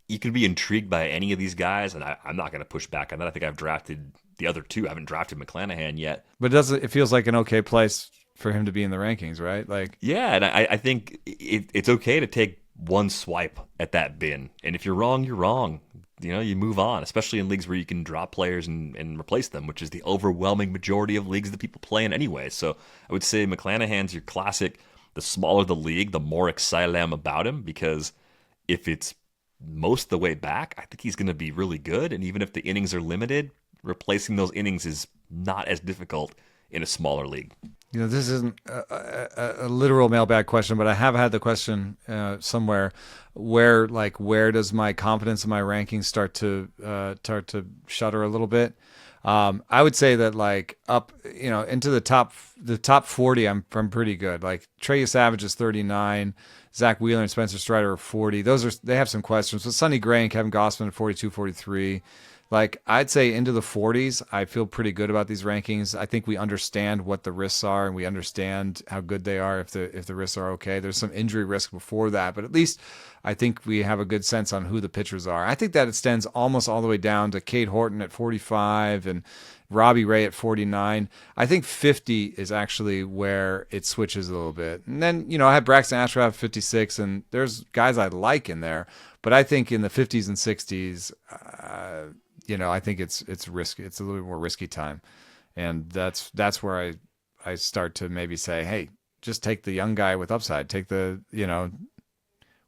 You could be intrigued by any of these guys, and I'm not going to push back on that. I think I've drafted the other two. I haven't drafted McClanahan yet. But it feels like an okay place for him to be in the rankings, right? Like, yeah, and I think it's okay to take one swipe at that bin, and if you're wrong, you're wrong. You move on, especially in leagues where you can drop players and replace them, which is the overwhelming majority of leagues that people play in anyway. So I would say McClanahan's your classic. The smaller the league, the more excited I am about him, because if it's most of the way back, I think he's going to be really good. And even if the innings are limited, replacing those innings is not as difficult in a smaller league. This isn't a literal mailbag question, but I have had the question somewhere where does my confidence in my rankings start to shudder a little bit? I would say that like up, into the top 40, I'm pretty good. Like Trey Savage is 39, Zack Wheeler and Spencer Strider are 40. They have some questions, but Sonny Gray and Kevin Gossman are 42, 43. Like, I'd say into the 40s, I feel pretty good about these rankings. I think we understand what the risks are, and we understand how good they are if the risks are okay. There's some injury risk before that, but at least I think we have a good sense on who the pitchers are. I think that extends almost all the way down to Cade Horton at 45 and Robbie Ray at 49. I think 50 is actually where it switches a little bit. And then, I have Braxton Ashcraft at 56, and there's guys I like in there. But I think in the 50s and 60s, I think it's risky. It's a little bit more risky time, and that's where I start to maybe say, hey, just take the young guy with upside. Take the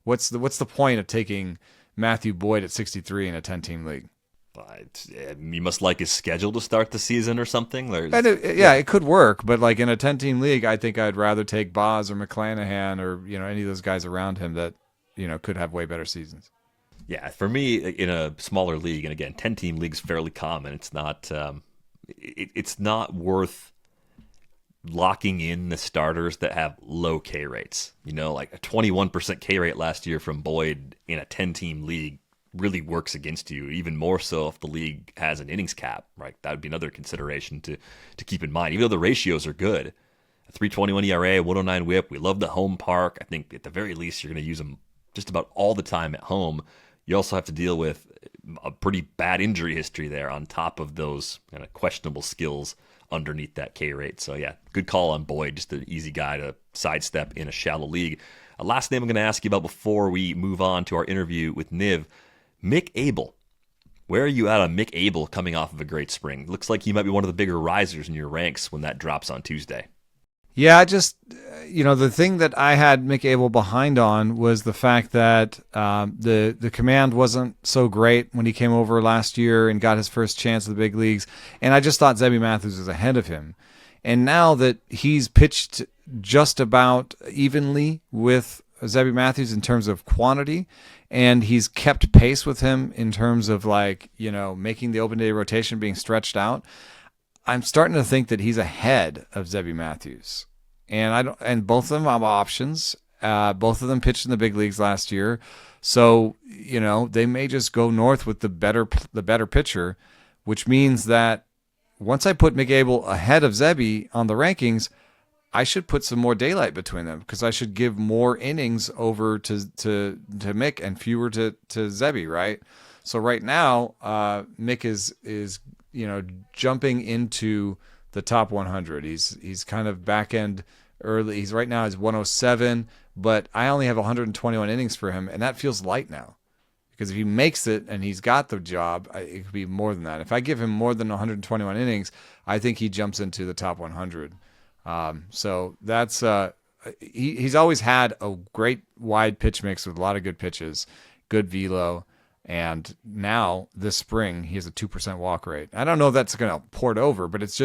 what's the point of taking Matthew Boyd at 63 in a 10-team league? You must like his schedule to start the season or something. It could work, but like in a 10-team league, I think I'd rather take Boz or McClanahan or any of those guys around him that could have way better seasons. Yeah, for me, in a smaller league, and again, 10-team league's fairly common. It's not it's not worth locking in the starters that have low K rates. Like a 21% K rate last year from Boyd in a 10-team league really works against you, even more so if the league has an innings cap, right? That would be another consideration to keep in mind, even though the ratios are good. A 3.21 ERA, 109 whip. We love the home park. I think at the very least you're going to use them just about all the time at home. You also have to deal with a pretty bad injury history there on top of those kind of questionable skills underneath that K rate. So yeah, good call on Boyd, just an easy guy to sidestep in a shallow league. Last name I'm going to ask you about before we move on to our interview with Niv, Mick Abel. Where are you at on Mick Abel coming off of a great spring? Looks like he might be one of the bigger risers in your ranks when that drops on Tuesday. Yeah, I just, the thing that I had Mick Abel behind on was the fact that the command wasn't so great when he came over last year and got his first chance at the big leagues. And I just thought Zebby Matthews was ahead of him. And now that he's pitched just about evenly with Zebby Matthews in terms of quantity, and he's kept pace with him in terms of making the open day rotation being stretched out, I'm starting to think that he's ahead of Zebby Matthews, and both of them have options. Both of them pitched in the big leagues last year, so they may just go north with the better pitcher, which means that once I put Mick Abel ahead of Zebby on the rankings, I should put some more daylight between them because I should give more innings over to Mick and fewer to Zebby, right? So right now, Mick is jumping into the top 100. He's kind of back end early. He's right now is 107, but I only have 121 innings for him, and that feels light now. Because if he makes it and he's got the job, it could be more than that. If I give him more than 121 innings, I think he jumps into the top 100. So that's he's always had a great wide pitch mix with a lot of good pitches, good velo, and now this spring he has a 2% walk rate. I don't know if that's going to port over, but it's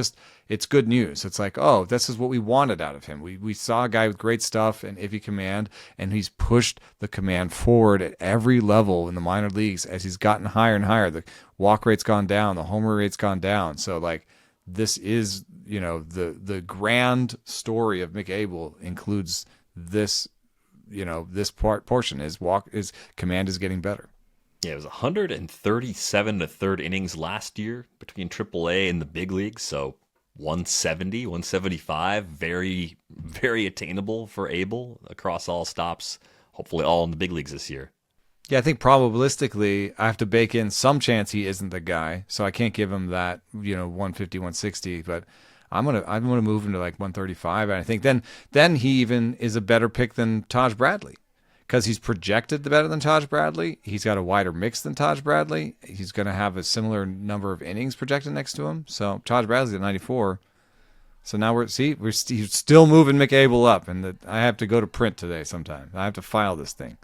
good news. It's like, oh, this is what we wanted out of him. We saw a guy with great stuff and iffy command, and he's pushed the command forward at every level in the minor leagues as he's gotten higher and higher. The walk rate's gone down, the homer rate's gone down. So like this is, the grand story of Mick Abel includes this, this portion. His command is getting better. Yeah, it was 137 to third innings last year between AAA and the big leagues. So 170, 175, very, very attainable for Abel across all stops, hopefully all in the big leagues this year. Yeah, I think probabilistically I have to bake in some chance he isn't the guy. So I can't give him that, 150, 160, but I'm gonna move him to like 135. And I think then he even is a better pick than Taj Bradley. Because he's projected better than Taj Bradley. He's got a wider mix than Taj Bradley. He's going to have a similar number of innings projected next to him. So Taj Bradley's at 94. So now we're still moving Mick Abel up. And I have to go to print today sometime. I have to file this thing.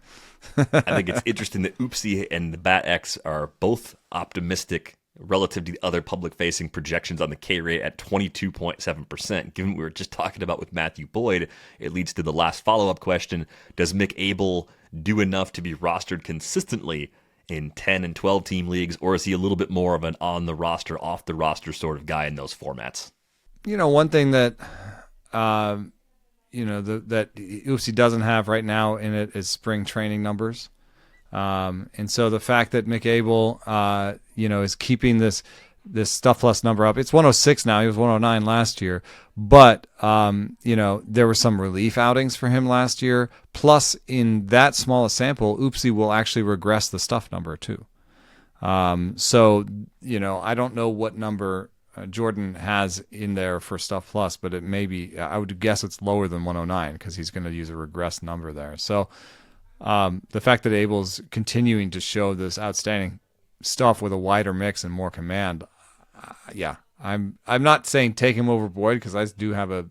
I think it's interesting that Oopsie and the Bat X are both optimistic relative to the other public-facing projections on the K rate at 22.7%. Given what we were just talking about with Matthew Boyd, it leads to the last follow-up question. Does Mick Abel do enough to be rostered consistently in 10 and 12-team leagues, or is he a little bit more of an on-the-roster, off-the-roster sort of guy in those formats? One thing that, that Oopsie doesn't have right now in it is spring training numbers. And so the fact that Mick Abel, is keeping this stuff plus number up, it's 106 now. He was 109 last year, but, there were some relief outings for him last year. Plus in that small a sample, Oopsie will actually regress the stuff number too. So, I don't know what number Jordan has in there for stuff plus, but it may be, I would guess it's lower than 109 because he's going to use a regressed number there. So, the fact that Abel's continuing to show this outstanding stuff with a wider mix and more command, I'm not saying take him over Boyd because I do have a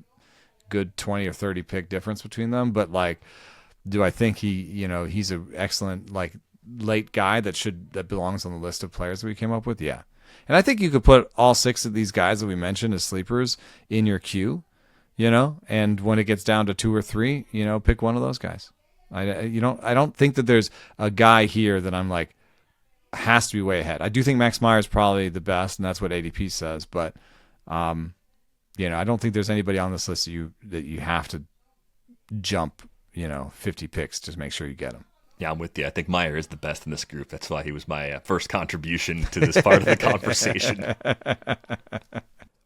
good 20 or 30 pick difference between them, but like, do I think he's an excellent like late guy that belongs on the list of players that we came up with? Yeah, and I think you could put all 6 of these guys that we mentioned as sleepers in your queue, and when it gets down to 2 or 3, pick one of those guys. I don't think that there's a guy here that I'm like has to be way ahead. I do think Max Meyer is probably the best, and that's what ADP says. But I don't think there's anybody on this list that you have to jump 50 picks to make sure you get him. Yeah, I'm with you. I think Meyer is the best in this group. That's why he was my first contribution to this part of the conversation.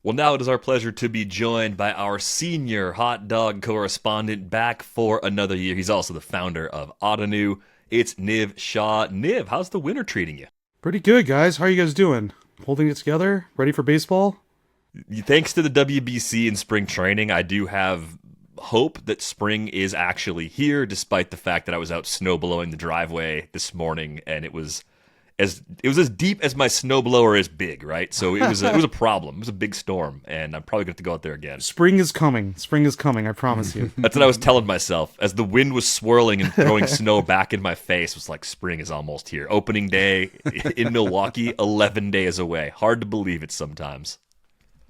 Well, now it is our pleasure to be joined by our senior hot dog correspondent back for another year. He's also the founder of Ottoneu. It's Niv Shah. Niv, how's the winter treating you? Pretty good, guys. How are you guys doing? Holding it together? Ready for baseball? Thanks to the WBC and spring training, I do have hope that spring is actually here, despite the fact that I was out snow blowing the driveway this morning, and it was as deep as my snowblower is big, right? So it was a problem. It was a big storm, and I'm probably going to have to go out there again. Spring is coming. Spring is coming, I promise you. That's what I was telling myself. As the wind was swirling and throwing snow back in my face, it was like spring is almost here. Opening day in Milwaukee, 11 days away. Hard to believe it sometimes.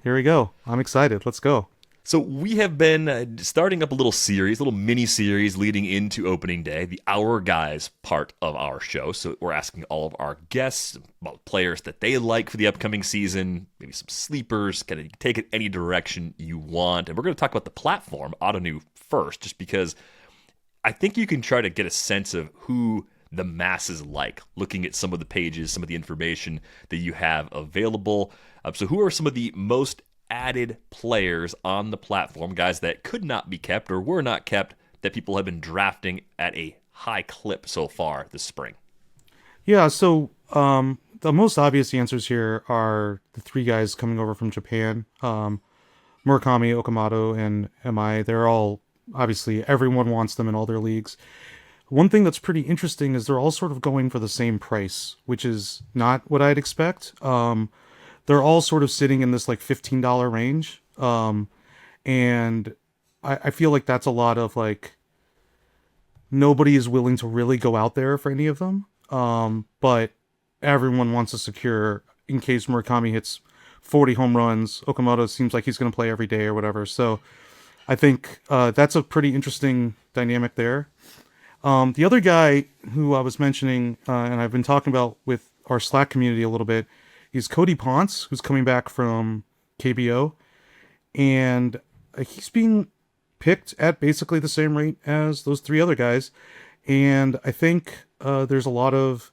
Here we go. I'm excited. Let's go. So we have been starting up a little mini-series leading into opening day, the Our Guys part of our show. So we're asking all of our guests about players that they like for the upcoming season, maybe some sleepers, kind of take it any direction you want. And we're going to talk about the platform, Ottoneu, first, just because I think you can try to get a sense of who the masses like, looking at some of the pages, some of the information that you have available. So who are some of the most added players on the platform, guys that could not be kept or were not kept, that people have been drafting at a high clip so far this spring? Yeah, so The most obvious answers here are the three guys coming over from Japan. Murakami, Okamoto, and MI. They're all, obviously, everyone wants them in all their leagues. One thing that's pretty interesting is they're all sort of going for the same price, which is not what I'd expect. They're all sort of sitting in this like $15 range. And I feel like that's a lot of like, nobody is willing to really go out there for any of them. But everyone wants to secure in case Murakami hits 40 home runs. Okamoto seems like he's going to play every day or whatever. So I think that's a pretty interesting dynamic there. The other guy who I was mentioning, and I've been talking about with our Slack community a little bit, is Cody Ponce, who's coming back from KBO. And he's being picked at basically the same rate as those three other guys. And I think there's a lot of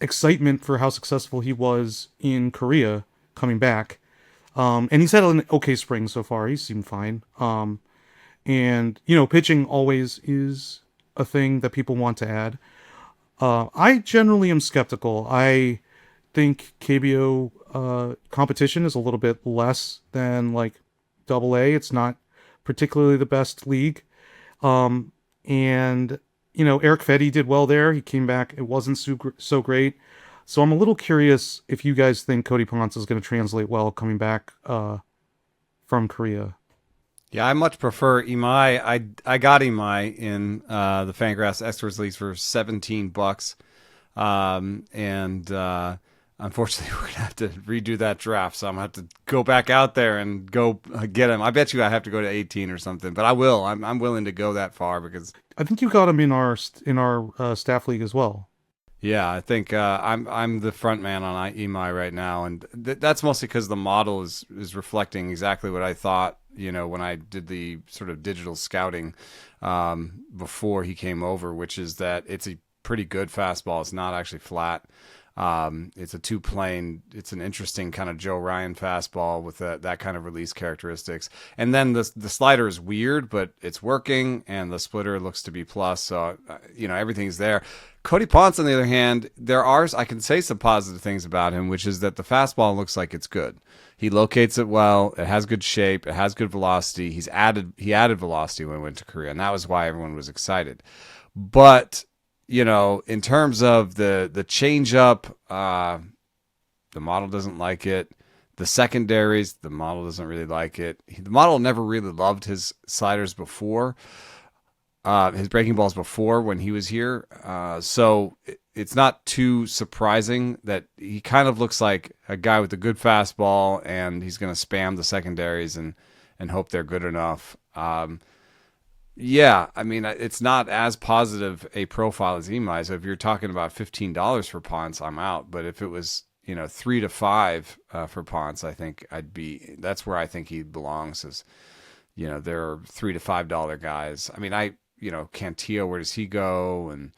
excitement for how successful he was in Korea coming back. And he's had an okay spring so far. He seemed fine. And, pitching always is a thing that people want to add. I generally am skeptical. I think KBO competition is a little bit less than like AA. It's not particularly the best league. And, Eric Fetty did well there. He came back. It wasn't so great. So I'm a little curious if you guys think Cody Ponce is going to translate well coming back from Korea. Yeah, I much prefer Imai. I got Imai in the Fangraphs Experts Leagues for $17. Unfortunately, we're going to have to redo that draft. So I'm going to have to go back out there and go get him. I bet you I have to go to 18 or something, but I will. I'm willing to go that far because I think you got him in our staff league as well. Yeah, I think I'm the front man on Imai right now, and that's mostly because the model is reflecting exactly what I thought. When I did the sort of digital scouting before he came over, which is that it's a pretty good fastball. It's not actually flat. It's a two-plane. It's an interesting kind of Joe Ryan fastball with that kind of release characteristics. And then the slider is weird, but it's working, and the splitter looks to be plus. So everything's there. Cody Ponce, on the other hand, I can say some positive things about him, which is that the fastball looks like it's good. He locates it well. It has good shape. It has good velocity. He added velocity when he went to Korea, and that was why everyone was excited. But in terms of the change-up, the model doesn't like it. The secondaries, the model doesn't really like it. The model never really loved his sliders before, his breaking balls before when he was here. So it's not too surprising that he kind of looks like a guy with a good fastball, and he's going to spam the secondaries and hope they're good enough. Yeah, I mean, it's not as positive a profile as Imai. So if you're talking about $15 for Ponce, I'm out. But if it was, $3 to $5 for Ponce, I think that's where I think he belongs. Is, there are $3 to $5 guys. I mean, Cantillo, where does he go? And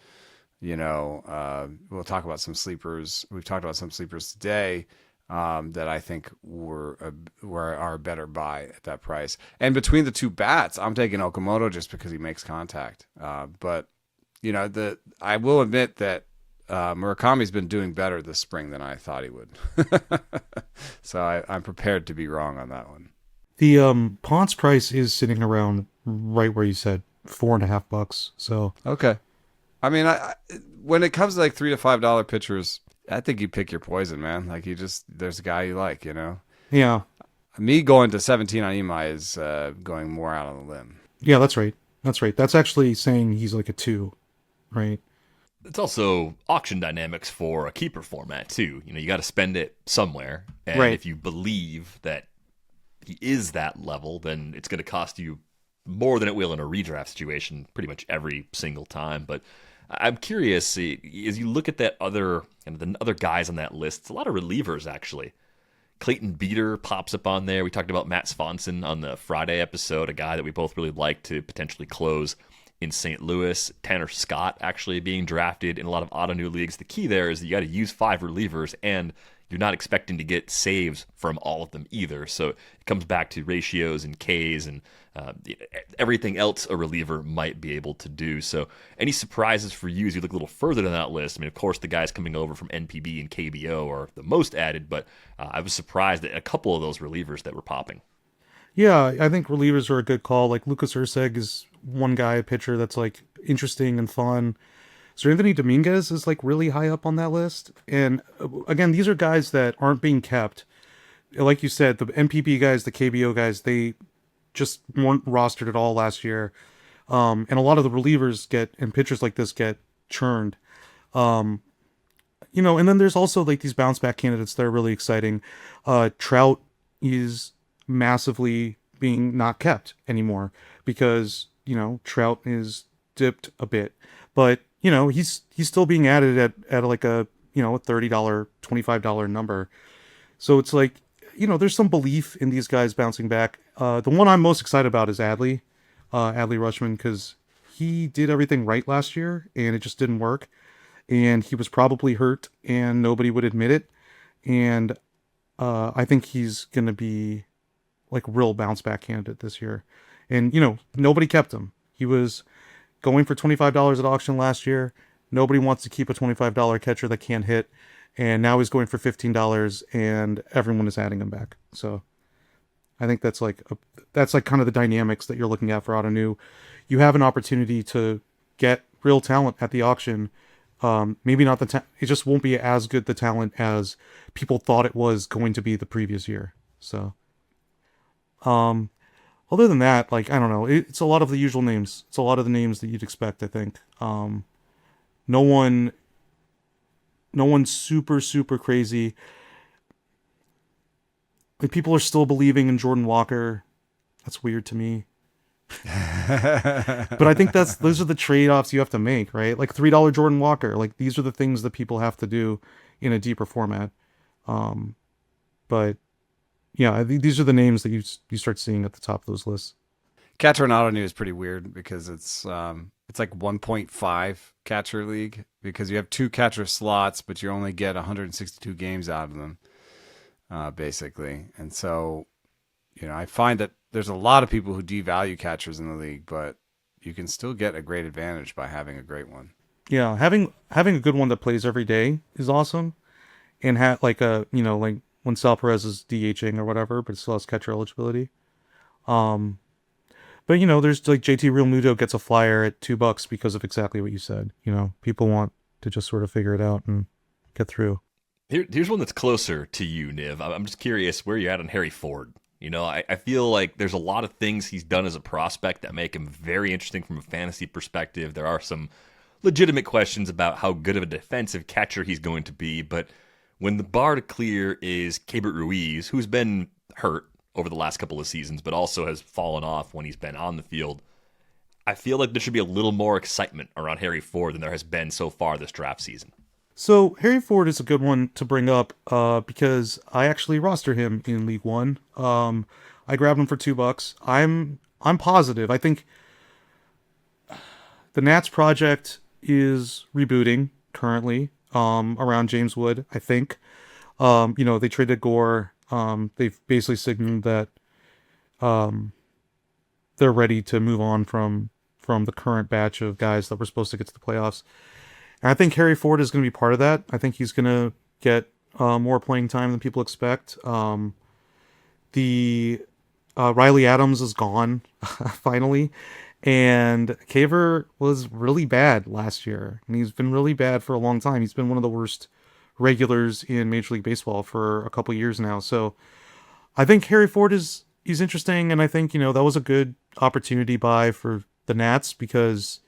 we'll talk about some sleepers. We've talked about some sleepers today. That I think are a better buy at that price. And between the two bats, I'm taking Okamoto just because he makes contact. But I will admit that Murakami's been doing better this spring than I thought he would. So I'm prepared to be wrong on that one. The Ponce price is sitting around right where you said, $4.50. So okay. I mean, when it comes to like $3 to $5 pitchers, I think you pick your poison, man. Like there's a guy you like, Yeah. Me going to 17 on Imai is going more out on the limb. Yeah, that's right. That's actually saying he's like a 2, right? It's also auction dynamics for a keeper format too. You got to spend it somewhere, and right. If you believe that he is that level, then it's going to cost you more than it will in a redraft situation, pretty much every single time. But I'm curious, as you look at that the other guys on that list, it's a lot of relievers, actually. Clayton Beater pops up on there. We talked about Matt Swanson on the Friday episode, a guy that we both really like to potentially close in St. Louis. Tanner Scott actually being drafted in a lot of Ottoneu leagues. The key there is that you got to use 5 relievers, and you're not expecting to get saves from all of them either. So it comes back to ratios and Ks and everything else a reliever might be able to do. So any surprises for you as you look a little further down that list? I mean, of course, the guys coming over from NPB and KBO are the most added, but I was surprised at a couple of those relievers that were popping. Yeah, I think relievers are a good call. Like Lucas Erceg is one guy, a pitcher that's like interesting and fun. So Anthony Dominguez is like really high up on that list. And again, these are guys that aren't being kept. Like you said, the NPB guys, the KBO guys, they just weren't rostered at all last year. And a lot of the relievers and pitchers like this get churned. And then there's also like these bounce back candidates that are really exciting. Trout is massively being not kept anymore because, Trout is dipped a bit, but he's still being added at like a, a $30, $25 number. So it's like, there's some belief in these guys bouncing back. The one I'm most excited about is Adley Rutschman, because he did everything right last year and it just didn't work. And he was probably hurt and nobody would admit it. And I think he's going to be like real bounce back candidate this year. And, nobody kept him. He was going for $25 at auction last year. Nobody wants to keep a $25 catcher that can't hit. And now he's going for $15 and everyone is adding him back. So I think that's like kind of the dynamics that you're looking at for Ottoneu. You have an opportunity to get real talent at the auction. Maybe not it just won't be as good the talent as people thought it was going to be the previous year. So, other than that, like, I don't know, it's a lot of the usual names. It's a lot of the names that you'd expect, I think. No one super, super crazy. Like, people are still believing in Jordan Walker. That's weird to me. But I think those are the trade-offs you have to make, right? Like $3 Jordan Walker. Like, these are the things that people have to do in a deeper format. But yeah, these are the names that you start seeing at the top of those lists. Catcher and Ottoneu is pretty weird because it's like 1.5 catcher league because you have 2 catcher slots, but you only get 162 games out of them, basically. And so, I find that there's a lot of people who devalue catchers in the league, but you can still get a great advantage by having a great one. Yeah, having a good one that plays every day is awesome, and like like when Sal Perez is DHing or whatever, but still has catcher eligibility. But there's like JT Real Muto gets a flyer at $2 because of exactly what you said. People want to just sort of figure it out and get through. Here's one that's closer to you, Niv. I'm just curious where you're at on Harry Ford. I feel like there's a lot of things he's done as a prospect that make him very interesting from a fantasy perspective. There are some legitimate questions about how good of a defensive catcher he's going to be, but when the bar to clear is Keibert Ruiz, who's been hurt over the last couple of seasons, but also has fallen off when he's been on the field, I feel like there should be a little more excitement around Harry Ford than there has been so far this draft season. So Harry Ford is a good one to bring up because I actually roster him in League One. I grabbed him for $2. I'm positive. I think the Nats project is rebooting currently around James Wood. I think they traded Gore. They've basically signaled that they're ready to move on from the current batch of guys that were supposed to get to the playoffs. And I think Harry Ford is going to be part of that. I think he's going to get more playing time than people expect. The Riley Adams is gone finally, and Caver was really bad last year, and he's been really bad for a long time. He's been one of the worst regulars in Major League Baseball for a couple years now. So I think Harry Ford he's interesting, and I think that was a good opportunity buy for the Nats because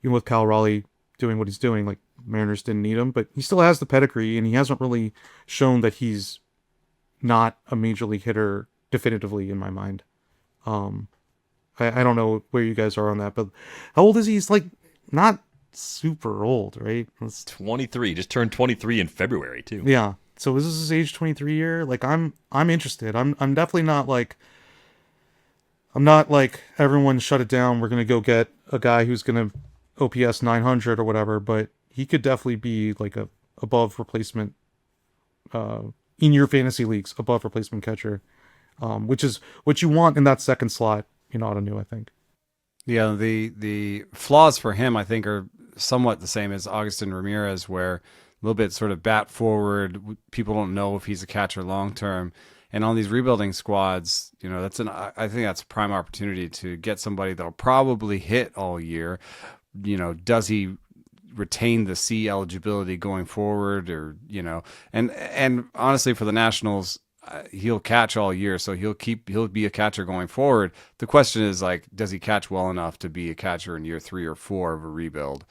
with Cal Raleigh doing what he's doing, like, Mariners didn't need him, but he still has the pedigree, and he hasn't really shown that he's not a major league hitter definitively in my mind. I don't know where you guys are on that, but how old is he? He's like not super old, right? It's 23, just turned 23 in February too. Yeah. So is this his age 23 year? Like, I'm interested. I'm definitely not like, I'm not like everyone shut it down. We're going to go get a guy who's going to OPS 900 or whatever, but he could definitely be like a above replacement in your fantasy leagues above replacement catcher, which is what you want in that second slot in Ottoneu, I think. Yeah, the flaws for him, I think, are somewhat the same as Agustin Ramírez, where a little bit sort of bat forward. People don't know if he's a catcher long term. And on these rebuilding squads, I think that's a prime opportunity to get somebody that'll probably hit all year. Does he retain the C eligibility going forward, or and honestly, for the Nationals, he'll catch all year, so he'll be a catcher going forward. The question is, like, does he catch well enough to be a catcher in year 3 or 4 of a rebuild?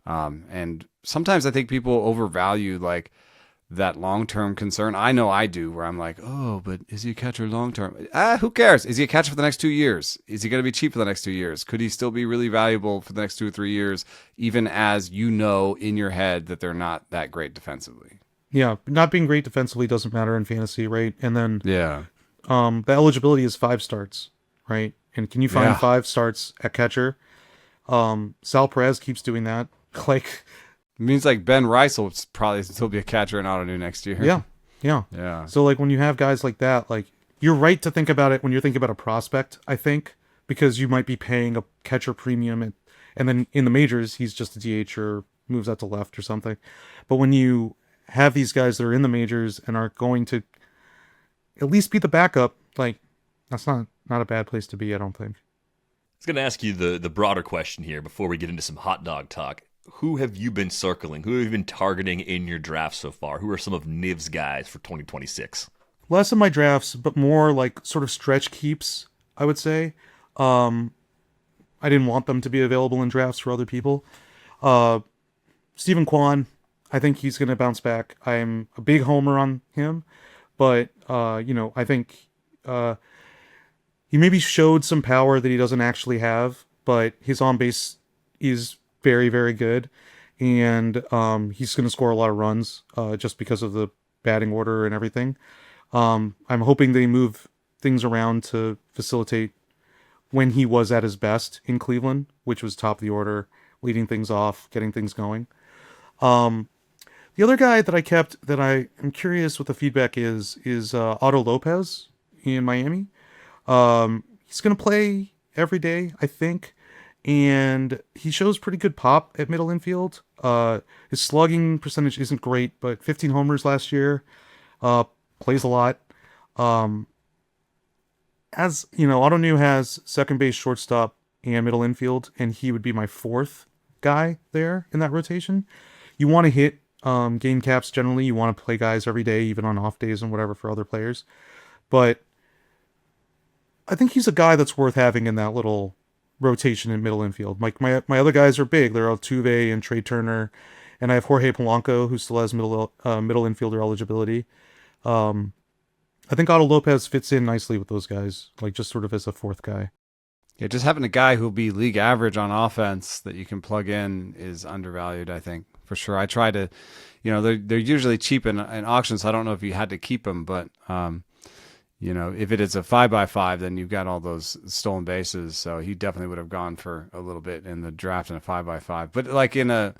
And sometimes I think people overvalue like that long-term concern. I know I do, where I'm like, oh, but is he a catcher long-term? Who cares? Is he a catcher for the next 2 years? Is he going to be cheap for the next 2 years? Could he still be really valuable for the next 2 or 3 years, even as in your head that they're not that great defensively? Yeah, not being great defensively doesn't matter in fantasy, right? And then Yeah. the eligibility is 5 starts, right? And can you find Yeah. 5 starts at catcher? Sal Perez keeps doing that. Like, It means like Ben Rice will probably still be a catcher in Ottoneu next year. yeah. Yeah. So like when you have guys like that, like you're right to think about it when you're thinking about a prospect, I think, because you might be paying a catcher premium and then in the majors he's just a DH or moves out to left or something. But when you have these guys that are in the majors and are going to at least be the backup, like that's not a bad place to be, I don't think. I was going to ask you the broader question here before we get into some hot dog talk. Who have you been circling? Who have you been targeting in your draft so far? Who are some of Niv's guys for 2026? Less of my drafts, but more like sort of stretch keeps, I would say. I didn't want them to be available in drafts for other people. Stephen Kwan, I think he's going to bounce back. I'm a big homer on him, but, I think he maybe showed some power that he doesn't actually have, but his on-base is very, very good, and he's going to score a lot of runs just because of the batting order and everything. I'm hoping they move things around to facilitate when he was at his best in Cleveland, which was top of the order, leading things off, getting things going. The other guy that I kept that I am curious what the feedback is Otto Lopez in Miami. He's going to play every day, I think, and he shows pretty good pop at middle infield. His slugging percentage isn't great, but 15 homers last year, plays a lot. As you know, Ottoneu has second base, shortstop, and middle infield, and he would be my 4th guy there in that rotation. You want to hit game caps generally. You want to play guys every day, even on off days and whatever for other players. But I think he's a guy that's worth having in that little rotation in middle infield. Like my other guys are big. They're Altuve and Trey Turner, and I have Jorge Polanco, who still has middle infielder eligibility. I think Otto Lopez fits in nicely with those guys, like just sort of as a 4th guy. Yeah, just having a guy who'll be league average on offense that you can plug in is undervalued, I think, for sure. I try to, they're usually cheap in auctions, so I don't know if you had to keep them, but if it is a 5x5, then you've got all those stolen bases. So he definitely would have gone for a little bit in the draft in a 5x5. But like in a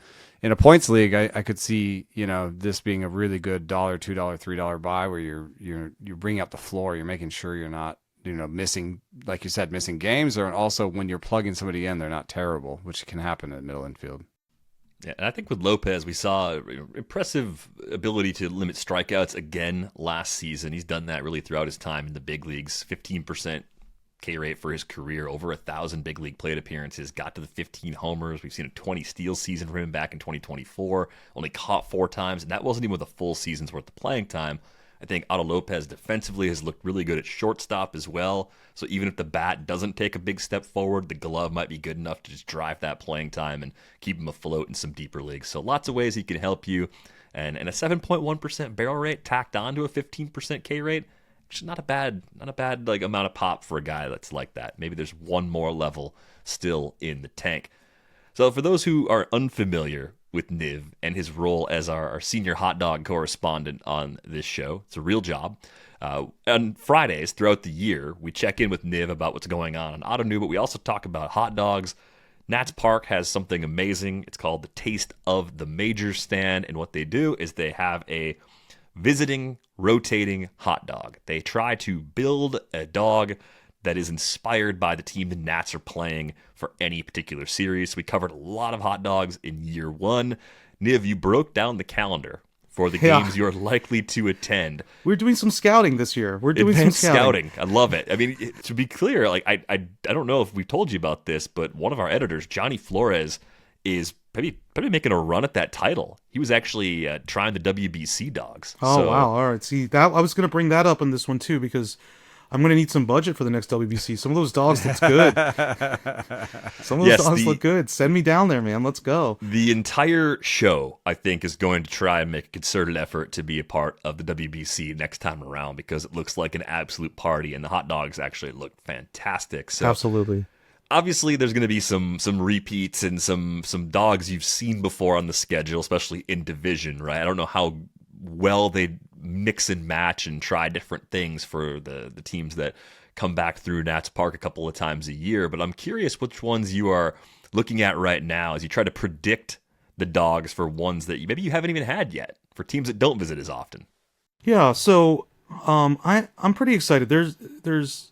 points league, I could see this being a really good $1, $2, $3 buy where you're bringing up the floor. You're making sure you're not missing, like you said, missing games, or also when you're plugging somebody in, they're not terrible, which can happen in middle infield. Yeah, and I think with Lopez, we saw impressive ability to limit strikeouts again last season. He's done that really throughout his time in the big leagues. 15% K rate for his career, over 1,000 big league plate appearances, got to the 15 homers. We've seen a 20 steal season for him back in 2024, only caught 4 times, and that wasn't even with a full season's worth of playing time. I think Otto Lopez defensively has looked really good at shortstop as well. So even if the bat doesn't take a big step forward, the glove might be good enough to just drive that playing time and keep him afloat in some deeper leagues. So lots of ways he can help you. And a 7.1% barrel rate tacked on to a 15% K rate, which is not a bad like amount of pop for a guy that's like that. Maybe there's one more level still in the tank. So for those who are unfamiliar with Niv and his role as our senior hot dog correspondent on this show, it's a real job. On Fridays throughout the year, we check in with Niv about what's going on Ottoneu, but we also talk about hot dogs. Nats Park has something amazing. It's called the Taste of the Majors stand, and what they do is they have a visiting, rotating hot dog. They try to build a dog that is inspired by the team the Nats are playing for any particular series. We covered a lot of hot dogs in year one. Niv, you broke down the calendar for the games you're likely to attend. We're doing some scouting this year. We're doing Advanced some scouting. I love it. I mean, to be clear, like I don't know if we told you about this, but one of our editors, Johnny Flores, is probably making a run at that title. He was actually trying the WBC dogs. Oh, wow. All right. See, that I was going to bring that up in this one, too, because I'm going to need some budget for the next WBC. Some of those dogs look good. Some of those dogs look good. Send me down there, man. Let's go. The entire show, I think, is going to try and make a concerted effort to be a part of the WBC next time around because it looks like an absolute party, and the hot dogs actually look fantastic. So absolutely. Obviously, there's going to be some repeats and some dogs you've seen before on the schedule, especially in division, right? I don't know how well they mix and match and try different things for the teams that come back through Nats Park a couple of times a year, but I'm curious which ones you are looking at right now as you try to predict the dogs for ones that maybe you haven't even had yet, for teams that don't visit as often. Yeah, so I'm pretty excited. There's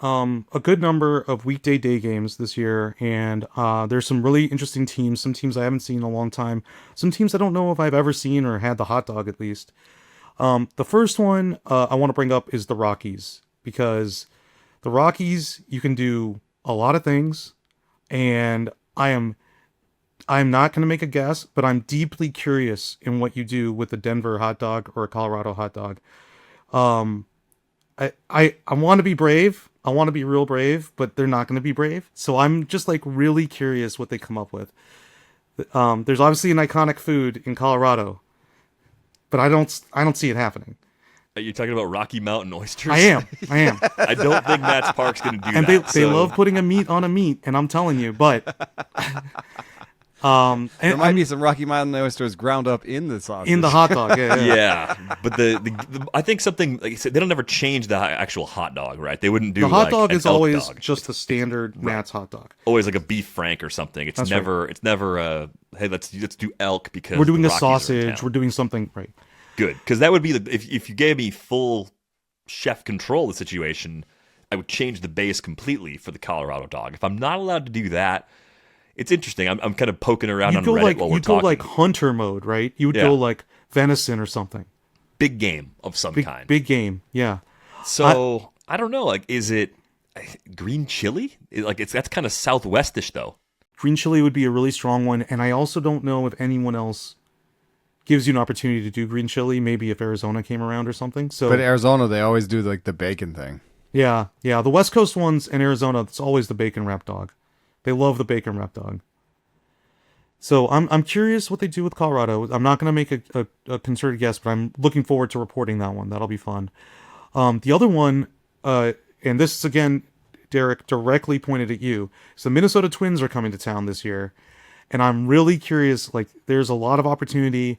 a good number of weekday day games this year, and there's some really interesting teams, some teams I haven't seen in a long time, some teams I don't know if I've ever seen or had the hot dog at least. The first one I want to bring up is the Rockies, because the Rockies, you can do a lot of things, and I'm not going to make a guess, but I'm deeply curious in what you do with a Denver hot dog or a Colorado hot dog. I want to be brave. I want to be real brave, but they're not going to be brave. So I'm just like really curious what they come up with. There's obviously an iconic food in Colorado, but I don't see it happening. Are you talking about Rocky Mountain oysters? I am. I don't think Nats Park's going to do and that. They love putting a meat on a meat, and I'm telling you, but there might be some Rocky Mountain oysters ground up in the sausage. In the hot dog, yeah. Yeah, but the I think something, like you said, they don't ever change the actual hot dog, right? They wouldn't do the hot like dog an is elk always dog. just a standard Nats hot dog. Always like a beef frank or something. It's That's never hey, let's do elk because we're doing the a Rockies are in sausage. town. We're doing something right. Good, because that would be if you gave me full chef control of the situation, I would change the base completely for the Colorado dog. If I'm not allowed to do that, it's interesting. I'm kind of poking around on Reddit while we're talking. You'd go like hunter mode, right? You would go like venison or something. Big game of some kind. Big game, yeah. So I don't know. Like, is it green chili? That's kind of southwestish though. Green chili would be a really strong one, and I also don't know if anyone else gives you an opportunity to do green chili. Maybe if Arizona came around or something. So, but Arizona, they always do like the bacon thing. Yeah. The West Coast ones in Arizona, it's always the bacon wrap dog. They love the bacon wrap dog. So I'm curious what they do with Colorado. I'm not going to make a concerted guess, but I'm looking forward to reporting that one. That'll be fun. The other one, and this is again, Derek, directly pointed at you. So the Minnesota Twins are coming to town this year, and I'm really curious. Like, there's a lot of opportunity,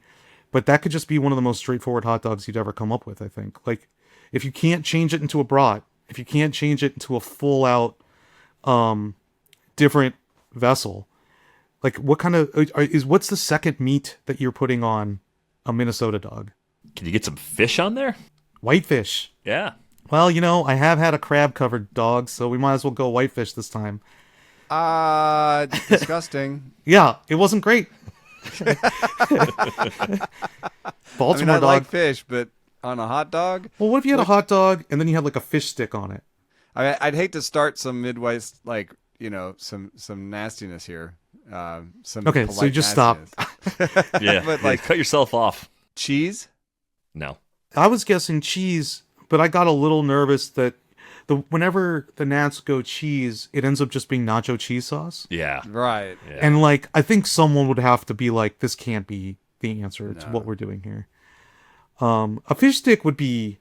but that could just be one of the most straightforward hot dogs you'd ever come up with. I think. Like, if you can't change it into a brat, if you can't change it into a full out, different vessel, like what kind of what's the second meat that you're putting on a Minnesota dog? Can you get some fish on there? Whitefish. Yeah. Well, I have had a crab covered dog, so we might as well go whitefish this time. Disgusting. Yeah, it wasn't great. Baltimore I dog. like fish, but on a hot dog? Well, what if you had a hot dog and then you had like a fish stick on it? I'd hate to start some Midwest, like, some nastiness here. Okay, so you just stop. Yeah, but like cut yourself off. Cheese? No. I was guessing cheese, but I got a little nervous that whenever the Nats go cheese, it ends up just being nacho cheese sauce. Yeah. Right. Yeah. And like, I think someone would have to be like, this can't be the answer to what we're doing here. A fish stick would be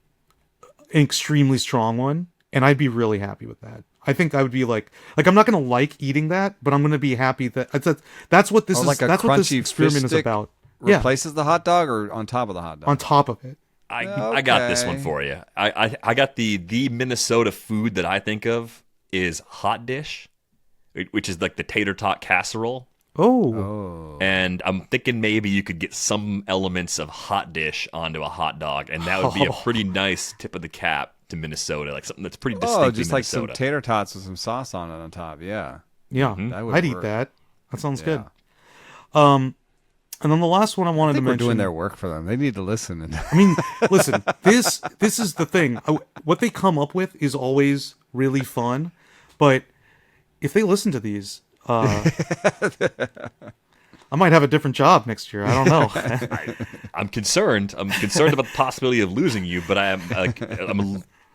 an extremely strong one, and I'd be really happy with that. I think I would be like I'm not gonna like eating that, but I'm gonna be happy that that's what this is. Like that's what this experiment is about. Replaces the hot dog or on top of the hot dog? On top of it. I got this one for you. I got the Minnesota food that I think of is hot dish, which is like the tater tot casserole. Oh, And I'm thinking maybe you could get some elements of hot dish onto a hot dog, and that would be a pretty nice tip of the cap to Minnesota, like something that's pretty distinctly just like Minnesota. some tater tots with some sauce on top. Yeah, yeah, that would I'd eat work. that. That sounds Yeah. good. And then the last one I wanted I think to we're mention. doing their work for them. They need to listen. And I mean, listen, this is the thing. What they come up with is always really fun, but if they listen to these, I might have a different job next year. I don't know. I'm concerned. I'm concerned about the possibility of losing you, but I'm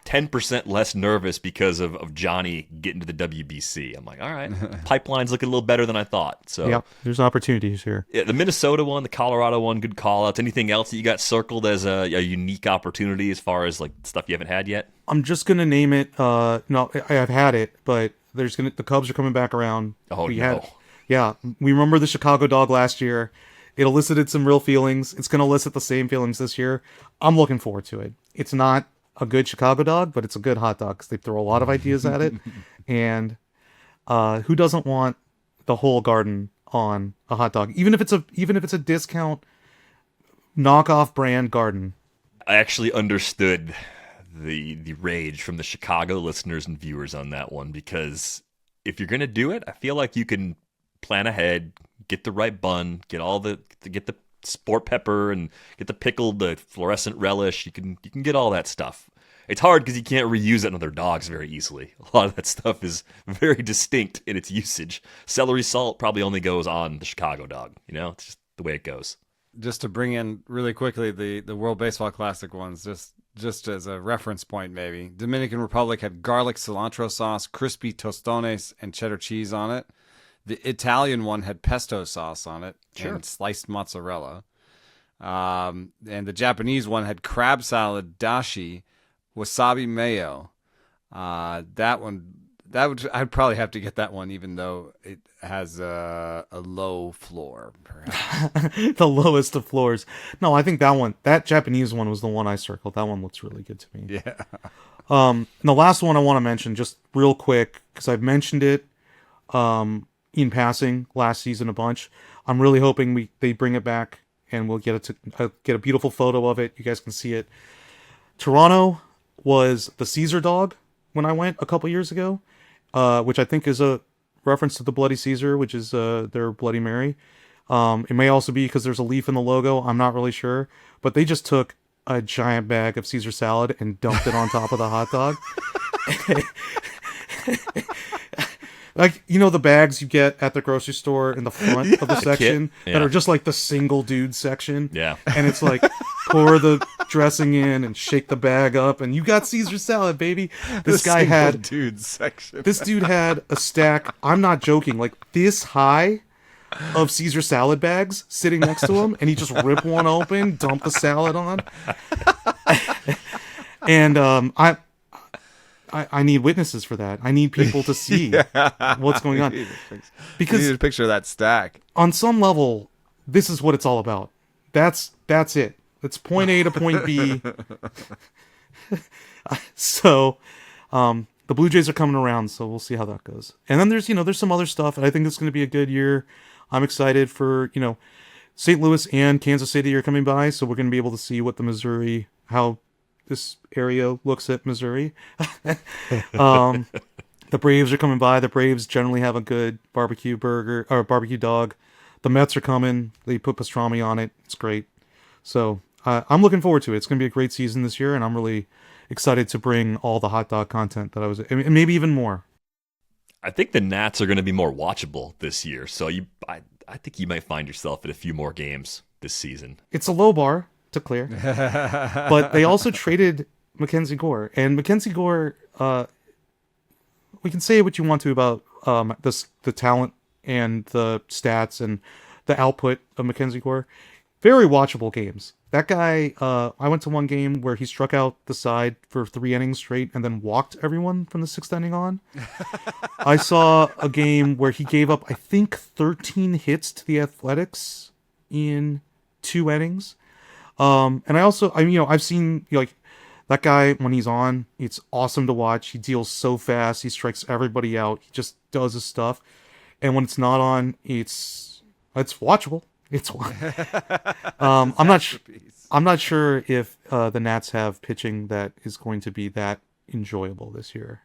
10% less nervous because of Johnny getting to the WBC. I'm like, all right, pipeline's looking a little better than I thought. So Yeah, there's opportunities here. yeah, the Minnesota one, the Colorado one, good call outs. Anything else that you got circled as a unique opportunity as far as like stuff you haven't had yet? I'm just gonna name it. No, I've had it, but the Cubs are coming back around. Oh, no. Yeah, we remember the Chicago dog last year. It elicited some real feelings. It's gonna elicit the same feelings this year. I'm looking forward to it. It's not a good Chicago dog, but it's a good hot dog because they throw a lot of ideas at it. And who doesn't want the whole garden on a hot dog, even if it's a discount knockoff brand garden? I actually understood the rage from the Chicago listeners and viewers on that one, because if you're gonna do it, I feel like you can plan ahead, get the right bun, get the sport pepper, and get the pickled, the fluorescent relish. You can get all that stuff. It's hard because you can't reuse it on other dogs very easily. A lot of that stuff is very distinct in its usage. Celery salt probably only goes on the Chicago dog. It's just the way it goes. just to bring in really quickly the World Baseball Classic ones, just as a reference point, maybe. Dominican Republic had garlic cilantro sauce, crispy tostones, and cheddar cheese on it. The Italian one had pesto sauce on it and sliced mozzarella. And the Japanese one had crab salad, dashi, wasabi mayo. I'd probably have to get that one, even though it has a low floor, perhaps. The lowest of floors. No, I think that Japanese one was the one I circled. That one looks really good to me. Yeah. And the last one I want to mention, just real quick, because I've mentioned it in passing last season a bunch. I'm really hoping they bring it back and we'll get a beautiful photo of it. You guys can see it. Toronto was the Caesar dog when I went a couple years ago, which I think is a reference to the Bloody Caesar, which is their Bloody Mary. It may also be because there's a leaf in the logo. I'm not really sure. But they just took a giant bag of Caesar salad and dumped it on top of the hot dog. Like, the bags you get at the grocery store in the front of the section that are just like the single dude section. Yeah. And it's like, pour the dressing in and shake the bag up and you got Caesar salad, baby. This dude section. This dude had a stack, I'm not joking, like this high of Caesar salad bags sitting next to him, and he just ripped one open, dumped the salad on. And I need witnesses for that. I need people to see what's going on. Because you need a picture of that stack. On some level, this is what it's all about. That's it. It's point A to point B. So, the Blue Jays are coming around, so we'll see how that goes. And then there's some other stuff, and I think it's going to be a good year. I'm excited for, St. Louis and Kansas City are coming by, so we're going to be able to see how this area looks at Missouri. The Braves are coming by. The Braves generally have a good barbecue burger or barbecue dog. The Mets are coming. They put pastrami on it. It's great. So I'm looking forward to it. It's going to be a great season this year, and I'm really excited to bring all the hot dog content and maybe even more. I think the Nats are going to be more watchable this year, so I think you might find yourself at a few more games this season. It's a low bar to clear, but they also traded Mackenzie Gore, and Mackenzie Gore, we can say what you want to about the talent and the stats and the output of Mackenzie Gore. Very watchable games. That guy, I went to one game where he struck out the side for 3 innings straight and then walked everyone from the 6th inning on. I saw a game where he gave up, I think, 13 hits to the Athletics in 2 innings. And I've seen, that guy, when he's on, it's awesome to watch. He deals so fast. He strikes everybody out. He just does his stuff. and when it's not on, it's watchable. It's I'm not sure if the Nats have pitching that is going to be that enjoyable this year.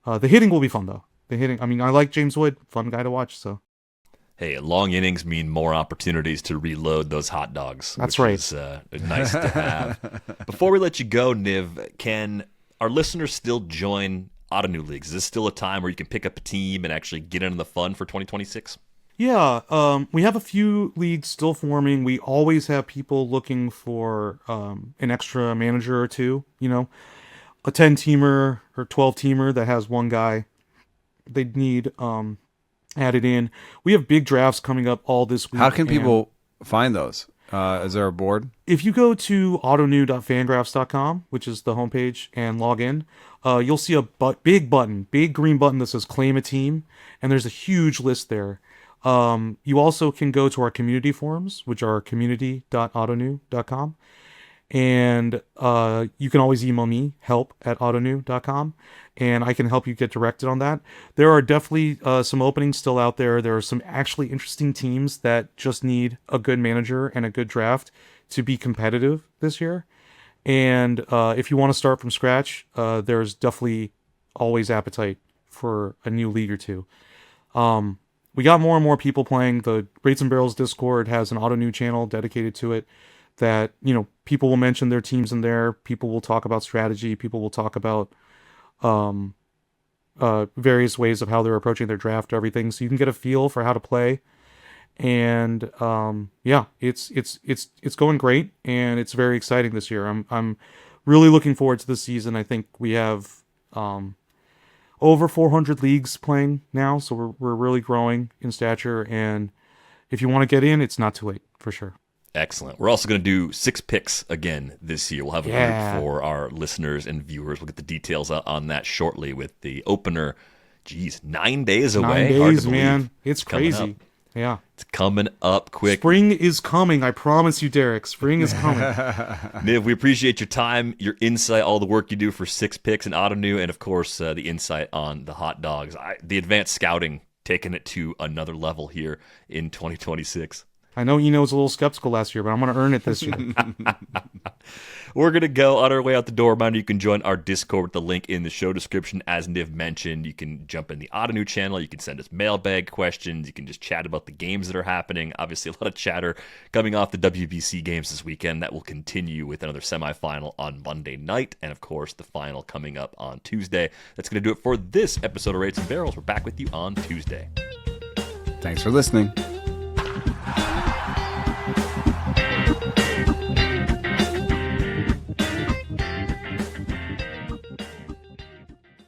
The hitting will be fun though. The hitting, I mean, I like James Wood, fun guy to watch. So, hey, long innings mean more opportunities to reload those hot dogs. That's which right. Is nice to have. Before we let you go, Niv, can our listeners still join Ottoneu leagues? Is this still a time where you can pick up a team and actually get into the fun for 2026? Yeah, we have a few leagues still forming. We always have people looking for an extra manager or two. You know, a 10-teamer or 12-teamer that has one guy they need added in. We have big drafts coming up all this week. How can people find those? Is there a board? If you go to ottoneu.fangraphs.com, which is the homepage, and log in, you'll see a big green button that says claim a team, and there's a huge list there. You also can go to our community forums, which are community.ottoneu.com. And you can always email me, help@ottoneu.com, and I can help you get directed on that. There are definitely some openings still out there. There are some actually interesting teams that just need a good manager and a good draft to be competitive this year. And if you want to start from scratch, there's definitely always appetite for a new league or two. We got more and more people playing. The Rates and Barrels Discord has an Ottoneu channel dedicated to it that, you know, people will mention their teams in there. People will talk about strategy. People will talk about various ways of how they're approaching their draft, everything. So you can get a feel for how to play. And yeah, it's going great, and it's very exciting this year. I'm really looking forward to this season. I think we have over 400 leagues playing now, so we're really growing in stature. And if you want to get in, it's not too late for sure. Excellent. We're also going to do 6 picks again this year. We'll have a group for our listeners and viewers. We'll get the details on that shortly with the opener. 9 days away. 9 days, hard to believe. man. It's crazy. Yeah. It's coming up quick. Spring is coming. I promise you, Derek. Spring is coming. Niv, we appreciate your time, your insight, all the work you do for 6 picks and Ottoneu, and of course the insight on the hot dogs. The advanced scouting, taking it to another level here in 2026. I know Eno was a little skeptical last year, but I'm going to earn it this year. We're going to go on our way out the door. Reminder, you can join our Discord with the link in the show description. As Niv mentioned, you can jump in the Ottoneu channel. You can send us mailbag questions. You can just chat about the games that are happening. Obviously, a lot of chatter coming off the WBC games this weekend. That will continue with another semifinal on Monday night. And, of course, the final coming up on Tuesday. That's going to do it for this episode of Rates and Barrels. We're back with you on Tuesday. Thanks for listening.